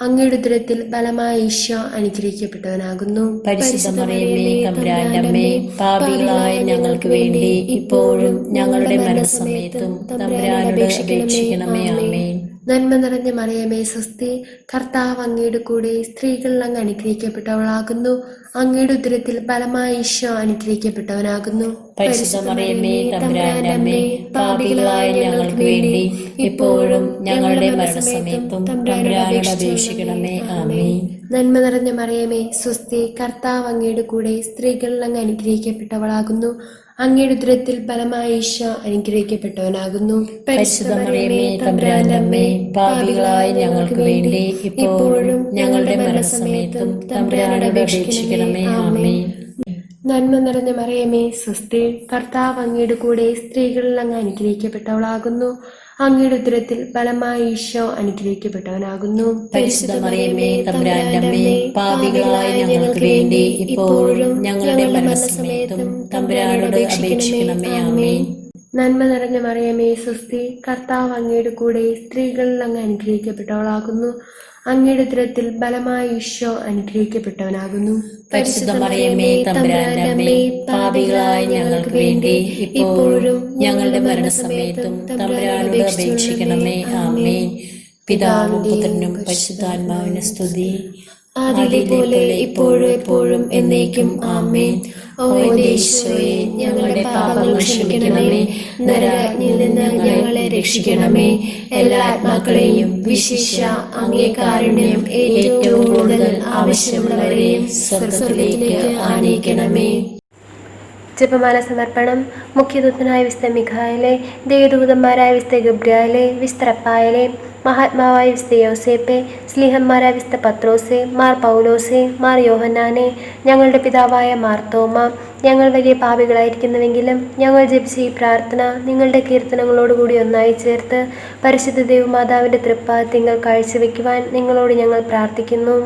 അങ്ങയുടെ ഉദരത്തിൽ ഫലമായ ഈശോ അനുഗ്രഹിക്കപ്പെട്ടവനാകുന്നു. പരിശുദ്ധ മറിയമേ തമ്പുരാന്റെ അമ്മേ, പാപികളായ ഞങ്ങൾക്ക് വേണ്ടി ഇപ്പോഴും ഞങ്ങളുടെ മരണസമയത്തും തമ്പുരാനോട് അപേക്ഷിക്കണമേ. ആമേൻ. നന്മ നിറഞ്ഞ മറിയമേ സ്വസ്തി, കർത്താവ് അങ്ങയുടെ കൂടെ, സ്ത്രീകൾ അങ്ങ് അനുഗ്രഹിക്കപ്പെട്ടവളാകുന്നു. അങ്ങയുടെ ഉദരത്തിൽ ഫലമായ ഈശോ അനുഗ്രഹിക്കപ്പെട്ടവനാകുന്നു. പരിശുദ്ധ മറിയമേ തമ്പുരാന്റെ അമ്മേ, പാപികളായ ഞങ്ങൾക്ക് വേണ്ടി ഇപ്പോഴും ഞങ്ങളുടെ മരണസമയത്തും തമ്പുരാനോട് അപേക്ഷിക്കണമേ. ആമേൻ. നന്മ നിറഞ്ഞ മറിയമേ സ്വസ്തി, കർത്താവ് അങ്ങയുടെ കൂടെ, സ്ത്രീകൾ അങ്ങ് അനുഗ്രഹിക്കപ്പെട്ടവളാകുന്നു. അങ്ങയുടെ ഉദരത്തിൽ ഫലമായ ഈശോ അനുഗ്രഹിക്കപ്പെട്ടവനാകുന്നു. പരിശുദ്ധ മറിയമേ തമ്പുരാന്റെ അമ്മേ, പാപികളായ ഞങ്ങൾക്ക് വേണ്ടി ഇപ്പോഴും ഞങ്ങളുടെ മരണസമയത്തും തമ്പുരാനോട് അപേക്ഷിക്കണമേ. ആമേൻ. നന്മ നിറഞ്ഞ മറിയമേ സ്വസ്തി, കർത്താവ് അങ്ങയുടെ കൂടെ, സ്ത്രീകളിൽ അങ്ങ് അനുഗ്രഹിക്കപ്പെട്ടവളാകുന്നു. അങ്ങയുടെ ഉദരത്തിൽ ഫലമായ ഈശോ അനുഗ്രഹിക്കപ്പെട്ടവനാകുന്നു. പരിശുദ്ധ മറിയമേ തമ്പുരാന്റെ അമ്മേ, പാപികളായ ഞങ്ങൾക്ക് വേണ്ടി ഇപ്പോഴും ഞങ്ങളുടെ മരണസമയത്തും തമ്പുരാനോട് അപേക്ഷിക്കണമേ. ആമേൻ. നന്മ നിറഞ്ഞ മറിയമേ സ്വസ്തി, കർത്താവ് അങ്ങയുടെ കൂടെ, സ്ത്രീകളിൽ അങ്ങ് അനുഗ്രഹിക്കപ്പെട്ടവളാകുന്നു. അങ്ങയുടെ ഉദരത്തിൽ ഫലമായ ഈശോ അനുഗ്രഹിക്കപ്പെട്ടവനാകുന്നു. പരിശുദ്ധ മറിയമേ തമ്പുരാന്റെ അമ്മേ, പാപികളായ ഞങ്ങൾക്ക് വേണ്ടി ഇപ്പോഴും ഞങ്ങളുടെ മരണസമയത്തും തമ്പുരാനോട് അപേക്ഷിക്കണമേ. ആമേൻ. പിതാവിനും പുത്രനും പരിശുദ്ധാത്മാവിനും സ്തുതി, ആദിയിലെ പോലെ ഇപ്പോഴും എപ്പോഴും എന്നേക്കും. ആമേൻ. ഓ യേശുവേ, ഞങ്ങളുടെ പാപങ്ങൾ ക്ഷമിക്കണമേ. നരകാഗ്നിയിൽ നിന്ന് ഞങ്ങളെ രക്ഷിക്കണമേ. എല്ലാ ആത്മാക്കളെയും വിശിഷ്യ അങ്ങേ കാരുണ്യം ഏറ്റവും കൂടുതൽ ആവശ്യമുള്ളവരെയും സ്വർഗ്ഗത്തിലേക്ക് ആനയിക്കണമേ. ജപമാല സമർപ്പണം. മുഖ്യദൂതനായ വിശുദ്ധ മിഖായേലേ, ദേവദൂതന്മാരായ വിശുദ്ധ ഗബ്രിയേലേ, വിശുദ്ധ റഫായേലേ, മഹാത്മാവായ വിശുദ്ധ യോസേപ്പേ, സ്ലീഹന്മാരായ വിശുദ്ധ പത്രോസേ, മാർ പൗലോസേ, മാർ യോഹന്നാനെ, ഞങ്ങളുടെ പിതാവായ മാർത്തോമ, ഞങ്ങൾ വലിയ പാപികളായിരിക്കുന്നുവെങ്കിലും ഞങ്ങൾ ജപിച്ച ഈ പ്രാർത്ഥന നിങ്ങളുടെ കീർത്തനങ്ങളോടുകൂടി ഒന്നായി ചേർത്ത് പരിശുദ്ധ ദേവമാതാവിൻ്റെ തൃപ്പാദത്തിൽ കാഴ്ചവെക്കുവാൻ നിങ്ങളോട് ഞങ്ങൾ പ്രാർത്ഥിക്കുന്നു.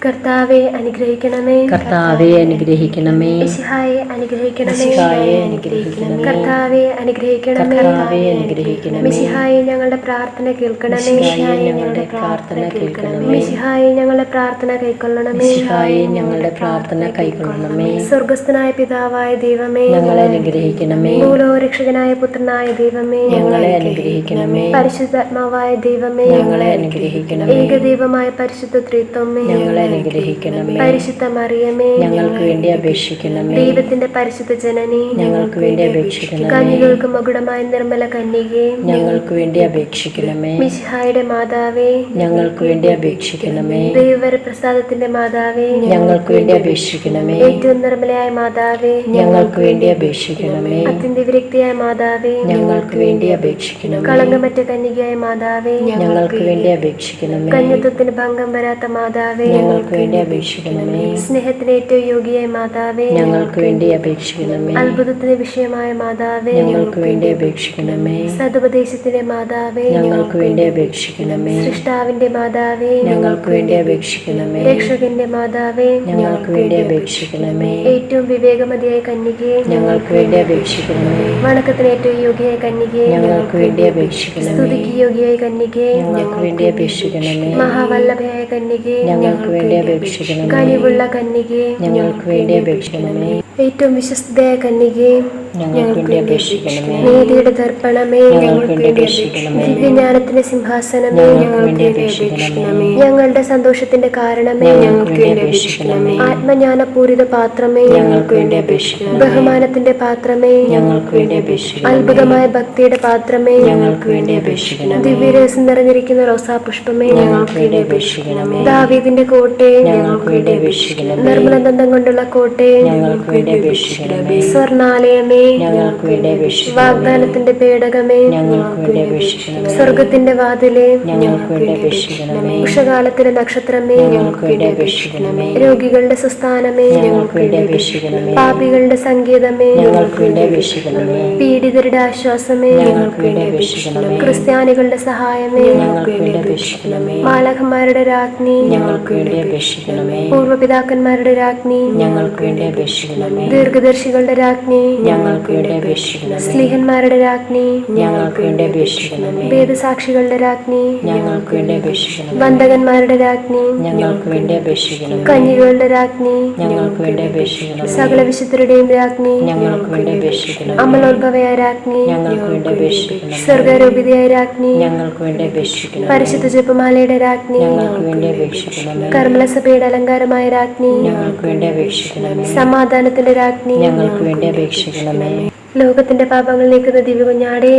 കർത്താവെ അനുഗ്രഹിക്കണമേ. കർത്താവെ അനുഗ്രഹിക്കണമേ. മിശിഹായെ അനുഗ്രഹിക്കണമേ. മിശിഹായെ അനുഗ്രഹിക്കണമേ. കർത്താവെ അനുഗ്രഹിക്കണമേ. കർത്താവെ അനുഗ്രഹിക്കണമേ. മിശിഹായെ ഞങ്ങളുടെ പ്രാർത്ഥന കേൾക്കണമേ. മിശിഹായെ ഞങ്ങളുടെ പ്രാർത്ഥന കേൾക്കണമേ. മിശിഹായെ ഞങ്ങളുടെ പ്രാർത്ഥന കൈക്കൊള്ളണമേ. മിശിഹായെ ഞങ്ങളുടെ പ്രാർത്ഥന കൈക്കൊള്ളണമേ. സ്വർഗ്ഗസ്ഥനായ പിതാവായ ദൈവമേ, ഞങ്ങളെ അനുഗ്രഹിക്കണമേ. ഭൂലോകരക്ഷകനായ പുത്രനായ ദൈവമേ, ഞങ്ങളെ അനുഗ്രഹിക്കണമേ. പരിശുദ്ധാത്മാവായ ദൈവമേ, ഞങ്ങളെ അനുഗ്രഹിക്കണമേ. ഏകദൈവമായ പരിശുദ്ധ ത്രിത്വമേ, ഞങ്ങളെ അനുഗ്രഹിക്കണമേ. പരിശുദ്ധ മറിയമേ, ഞങ്ങൾക്ക് വേണ്ടി അപേക്ഷിക്കണമേ. ദൈവത്തിന്റെ പരിശുദ്ധ ജനനി, ഞങ്ങൾക്ക് വേണ്ടി അപേക്ഷിക്കണമേ. കന്യകൾക്ക് മകുടമായ നിർമ്മല കന്യകേ, ഞങ്ങൾക്ക് വേണ്ടി അപേക്ഷിക്കണമേ. മിശിഹായുടെ മാതാവേ, ഞങ്ങൾക്ക് വേണ്ടി അപേക്ഷിക്കണമേ. ദൈവവരപ്രസാദത്തിന്റെ മാതാവേ, ഞങ്ങൾക്ക് വേണ്ടി അപേക്ഷിക്കണമേ. ഏറ്റവും നിർമ്മലയായ മാതാവേ, ഞങ്ങൾക്ക് വേണ്ടി അപേക്ഷിക്കണമേ. അത്യന്ത വിരക്തിയായ മാതാവേ, ഞങ്ങൾക്ക് വേണ്ടി അപേക്ഷിക്കണമേ. കളങ്കമറ്റ കന്യകയായ മാതാവേ, ഞങ്ങൾക്ക് വേണ്ടി അപേക്ഷിക്കണമേ. കന്യത്വത്തിന് ഭംഗം വരാത്ത മാതാവേ, ഞങ്ങൾക്ക് വേണ്ടി അപേക്ഷിക്കണമേ. സ്നേഹത്തിന് ഏറ്റവും യോഗ്യയായ മാതാവേ, ഞങ്ങൾക്ക് വേണ്ടി അപേക്ഷിക്കണമേ. അത്ഭുതത്തിന് വിഷയമായ മാതാവേ, ഞങ്ങൾക്ക് വേണ്ടി അപേക്ഷിക്കണമേ. സതുപദേശത്തിന്റെ മാതാവേ, ഞങ്ങൾക്ക് വേണ്ടി അപേക്ഷിക്കണമേ. സൃഷ്ടാവിന്റെ മാതാവേ, ഞങ്ങൾക്ക് വേണ്ടി അപേക്ഷിക്കണമേ. രക്ഷകന്റെ മാതാവേ, ഞങ്ങൾക്ക് വേണ്ടി അപേക്ഷിക്കണമേ. ഏറ്റവും വിവേകമതിയായ കന്യകേ, ഞങ്ങൾക്ക് വേണ്ടി അപേക്ഷിക്കണമേ. വണക്കത്തിന് ഏറ്റവും യോഗ്യയായ കന്യകേ, ഞങ്ങൾക്ക് വേണ്ടി അപേക്ഷിക്കണമേ. സ്തുതിക്ക് യോഗ്യയായ കന്യകേ, ഞങ്ങൾക്ക് വേണ്ടി അപേക്ഷിക്കണമേ. മഹാവല്ലഭയായ കന്യകേ, ഞങ്ങൾക്ക് വേണ്ടി അപേക്ഷിക്കണമേ. കനിവുള്ള കന്യകേ, ഞങ്ങൾക്ക് വേണ്ടി അപേക്ഷിക്കണമേ. ഏറ്റവും വിശ്വസ്തയായ കന്യകേ, ഞങ്ങൾക്ക് വേണ്ടി അപേക്ഷിക്കണമേ. നീതിയുടെ ദർപ്പണമേ, ഞങ്ങൾക്ക് വേണ്ടി അപേക്ഷിക്കണമേ. ദിവ്യജ്ഞാനത്തിന്റെ സിംഹാസനമേ, ഞങ്ങൾക്ക് വേണ്ടി അപേക്ഷിക്കണമേ. ഞങ്ങളുടെ സന്തോഷത്തിന്റെ കാരണമേ, ഞങ്ങൾക്ക് വേണ്ടി അപേക്ഷിക്കണമേ. ആത്മജ്ഞാനപൂരിത പാത്രമേ, ഞങ്ങൾക്ക് വേണ്ടി അപേക്ഷിക്കണമേ. ബഹുമാനത്തിന്റെ പാത്രമേ, ഞങ്ങൾക്ക് വേണ്ടി അപേക്ഷിക്കണമേ. അത്ഭുതമായ ഭക്തിയുടെ പാത്രമേ, ഞങ്ങൾക്ക് വേണ്ടി അപേക്ഷിക്കണമേ. ദിവ്യരസം നിറഞ്ഞിരിക്കുന്ന റോസാപുഷ്പമേ, ഞങ്ങൾക്ക് വേണ്ടി അപേക്ഷിക്കണമേ. ദാവീദിന്റെ കോട്ടേ, ഞങ്ങൾക്ക് വേണ്ടി അപേക്ഷിക്കണമേ. നിർമ്മലദന്തം കൊണ്ടുള്ള കോട്ടേ, ഞങ്ങൾക്ക് വേണ്ടി അപേക്ഷിക്കണമേ. സ്വർണാലയമേ, ഞങ്ങൾക്ക് വേണ്ടി അപേക്ഷിക്കണമേ. വാഗ്ദാനത്തിന്റെ പേടകമേ, ഞങ്ങൾക്ക് വേണ്ടി അപേക്ഷിക്കണമേ. സ്വർഗത്തിന്റെ വാതിലേ, ഞങ്ങൾക്ക് വേണ്ടി അപേക്ഷിക്കണമേ. ഉഷകാലത്തിന്റെ നക്ഷത്രമേ, ഞങ്ങൾക്ക് വേണ്ടി അപേക്ഷിക്കണമേ. രോഗികളുടെ സുസ്ഥാനമേ, ഞങ്ങൾക്ക് വേണ്ടി അപേക്ഷിക്കണമേ. പാപികളുടെ സംഗീതമേ, ഞങ്ങൾക്ക് വേണ്ടി അപേക്ഷിക്കണമേ. പീഡിതരുടെ ആശ്വാസമേ, ഞങ്ങൾക്ക് വേണ്ടി അപേക്ഷിക്കണമേ. ക്രിസ്ത്യാനികളുടെ സഹായമേ, ഞങ്ങൾക്ക് വേണ്ടി അപേക്ഷിക്കണമേ. മാലാഖമാരുടെ രാജ്ഞി, ഞങ്ങൾക്ക് വേണ്ടി അപേക്ഷിക്കണമേ. പൂർവ്വപിതാക്കന്മാരുടെ രാജ്ഞി, ഞങ്ങൾക്ക് വേണ്ടി അപേക്ഷിക്കണമേ. ദീർഘദർശികളുടെ രാജ്ഞി, ഞങ്ങൾക്ക് ഞങ്ങൾക്ക് വേണ്ടി അപേക്ഷിക്കണമേ. സ്ലീഹന്മാരുടെ രാജ്ഞി, ഞങ്ങൾക്ക് വേണ്ടി അപേക്ഷിക്കണമേ. വേദസാക്ഷികളുടെ രാജ്ഞി, ഞങ്ങൾക്ക് വേണ്ടി അപേക്ഷിക്കണമേ. വന്ദകന്മാരുടെ രാജ്ഞി, ഞങ്ങൾക്ക് വേണ്ടി അപേക്ഷിക്കണമേ. കന്യകളുടെ രാജ്ഞി, ഞങ്ങൾക്ക് വേണ്ടി അപേക്ഷിക്കണമേ. സകല വിശുദ്ധരുടെയും രാജ്ഞി, ഞങ്ങൾക്ക് വേണ്ടി അപേക്ഷിക്കണമേ. അമലോത്ഭവയായ രാജ്ഞി, ഞങ്ങൾക്ക് വേണ്ടി അപേക്ഷിക്കണമേ. സ്വർഗാരോപിതയായ രാജ്ഞി, ഞങ്ങൾക്ക് വേണ്ടി അപേക്ഷിക്കണമേ. പരിശുദ്ധ ജപമാലയുടെ രാജ്ഞി, ഞങ്ങൾക്ക് വേണ്ടി അപേക്ഷിക്കണമേ. കർമ്മലസഭയുടെ അലങ്കാരമായ രാജ്ഞി, ഞങ്ങൾക്ക് വേണ്ടി അപേക്ഷിക്കണമേ. സമാധാനത്തിന്റെ രാജ്ഞി, ഞങ്ങൾക്ക് വേണ്ടി അപേക്ഷിക്കണമേ. ലോകത്തിന്റെ പാപങ്ങൾ നീക്കുന്ന ദിവ്യകുഞ്ഞാടേ,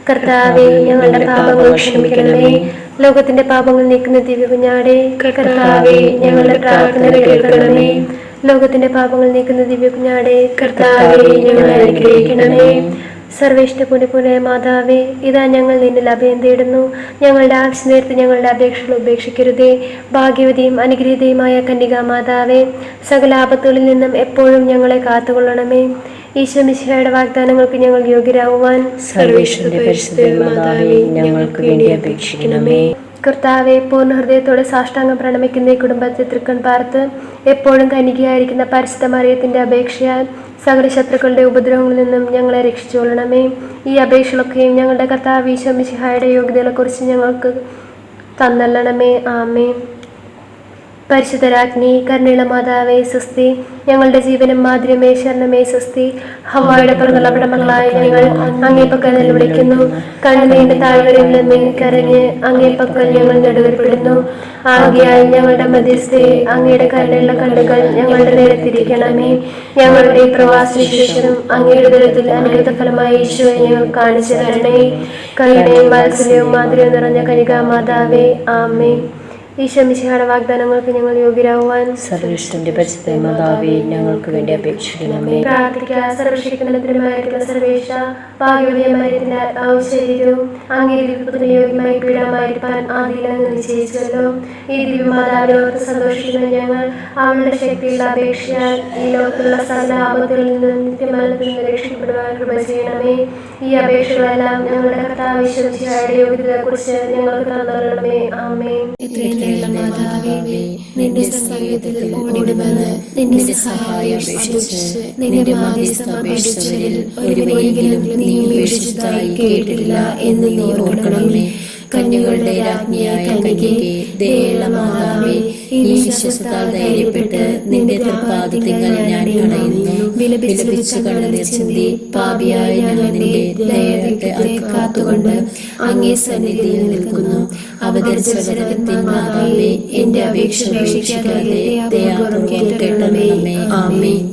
കർത്താവേ ഞങ്ങളുടെ പാപങ്ങൾ ക്ഷമിക്കണമേ. ലോകത്തിന്റെ പാപങ്ങൾ നീക്കുന്ന ദിവ്യകുഞ്ഞാടേ, കർത്താവേ ഞങ്ങളുടെ പ്രാർത്ഥന കേൾക്കണമേ. ലോകത്തിന്റെ പാപങ്ങൾ നീക്കുന്ന ദിവ്യകുഞ്ഞാടേ, കർത്താവേ ഞങ്ങളെ അനുഗ്രഹിക്കണമേ. സർവേഷ്ട പുണ്യപൂർണ്ണ മാതാവേ, ഇതാ ഞങ്ങൾ നിന്നിൽ അഭയം തേടുന്നു. ഞങ്ങളുടെ ആവശ്യ നേരത്ത് ഞങ്ങളുടെ അപേക്ഷകൾ ഉപേക്ഷിക്കരുതേ. ഭാഗ്യവതിയും അനുഗ്രഹീതയുമായ കന്യകാ മാതാവേ, സകല ആപത്തുകളിൽ നിന്നും എപ്പോഴും ഞങ്ങളെ കാത്തുകൊള്ളണമേ. ഈശോ മിശിഹായുടെ വാഗ്ദാനങ്ങൾക്ക് ഞങ്ങൾ യോഗ്യരാകുവാൻ സർവേശ്വരന്റെ പരിശുദ്ധ മാതാവേ, ഞങ്ങൾക്ക് വേണ്ടി അപേക്ഷിക്കണമേ. കർത്താവെ, പൂർണ്ണ ഹൃദയത്തോടെ സാഷ്ടാംഗം പ്രണമിക്കുന്ന ഈ കുടുംബത്തെ തൃക്കൺ പാർത്ത് എപ്പോഴും കന്യകയായിരിക്കുന്ന പരിശുദ്ധ മറിയത്തിന്റെ അപേക്ഷയാൽ സകല ശത്രുക്കളുടെ ഉപദ്രവങ്ങളിൽ നിന്നും ഞങ്ങളെ രക്ഷിച്ചുകൊള്ളണമേ. ഈ അപേക്ഷകളൊക്കെയും ഞങ്ങളുടെ കർത്താവ് ഈശോ മിശിഹായുടെ യോഗ്യതകളെക്കുറിച്ച് ഞങ്ങൾക്ക് തന്നല്ലണമേ. ആമേൻ. പരിശുദ്ധ രാജ്ഞി, കരുണയുള്ള മാതാവേ സ്വസ്തി. ഞങ്ങളുടെ ജീവനും മാധുര്യമേ ശരണമേ സ്വസ്തി. ഹവ്വായുടെ പ്രകടനങ്ങളായ ഞങ്ങൾ അങ്ങേ പക്കൽ നിലവിളിക്കുന്നു. കണ്ണുനീന്റെ താഴ്വരയിൽ നിന്ന് കരഞ്ഞ് അങ്ങേ പക്കൽ ഞങ്ങൾ നെടുവേർപ്പെടുന്നു. ആകയാൽ ഞങ്ങളുടെ മധ്യസ്ഥെ അങ്ങയുടെ കരുണയുള്ള കണ്ണുകൾ ഞങ്ങളുടെ നേരെ തിരിക്കണമേ. ഞങ്ങളുടെ പ്രവാസവിശേഷനും അങ്ങയുടെ ദുരിതത്തിൽ അനുഗ്രഹ ഫലമായ ഈശോയെ ഞങ്ങൾ കാണിച്ചു തരണേ. കരുണയും വാത്സല്യവും മാധുര്യവും നിറഞ്ഞ കന്യകാ മാതാവേ, ആമേൻ. ഈശോ മിശിഹായുടെ വാഗ്ദാനങ്ങൾക്ക് ഞങ്ങൾ യോഗ്യരാകുവാൻ സർവേശ്വരന്റെ പരിശുദ്ധ മാതാവേ, ഞങ്ങൾക്ക് വേണ്ടി അപേക്ഷിക്കണമേ. പ്രാർത്ഥിക്കുക. സർവശക്തനായിരിക്കുന്ന സർവേശ, ഭാഗ്യവതിയായ മറിയത്തിന്റെ ശരീരവും അങ്ങേ ദിവ്യപുത്രന് യോഗ്യമായി പീഡമായിരിക്കാൻ ആദിയിൽ അങ്ങ് നിശ്ചയിച്ചല്ലോ. ഈ ദിവ്യമാതാവിനോർത്ത് സന്തോഷിക്കുന്ന ഞങ്ങൾ അവളുടെ ശക്തിയുടെ അപേക്ഷയാൽ ഈ ലോകത്തുള്ള സകല ആപത്തുകളിൽ നിന്നും നിത്യമരണത്തിൽ നിന്ന് രക്ഷപ്പെടുവാൻ കൃപ ചെയ്യണമേ. ഈ അപേക്ഷകളെല്ലാം ഞങ്ങളുടെ കർത്താവ് ഈശോ മിശിഹായുടെ യോഗ്യതയെക്കുറിച്ച് ഞങ്ങൾക്ക് തന്നരുളണമേ. ആമേൻ. മാതാവേ, നിന്റെ സഹായത്തിൽ ഓടിവന്ന് നിന്റെ സഹായം അപേക്ഷിച്ച് നിന്റെ മാധ്യസ്ഥം അപേക്ഷിച്ചവരിൽ ഒരുവനെങ്കിലും നീ ഉപേക്ഷിച്ചതായി കേട്ടില്ല എന്ന് നീ ഓർക്കണമേ. കന്യകളുടെ രാജ്ഞിയായ കന്യകേ, ദയുള്ള മാതാവേ, ഈ വിശ്വാസത്താൽ ധൈര്യപ്പെട്ട് നിന്റെ തൃപ്പാദത്തിങ്കൽ ഞാൻ അണയുന്നു. വിലപിച്ച് കണ്ണുനീർ ചിന്തി പാപിയായ ഞാൻ നിന്റെ ദയത്തെ കാത്തുകൊണ്ട് അങ്ങേ സന്നിധിയിൽ നിൽക്കുന്നു. അവതരിച്ച വചനത്തിൻ മാതാവേ, എന്റെ അപേക്ഷ ഉപേക്ഷിക്കാതെ ദയാപൂർവ്വം കേൾക്കണമേ. ആമേൻ.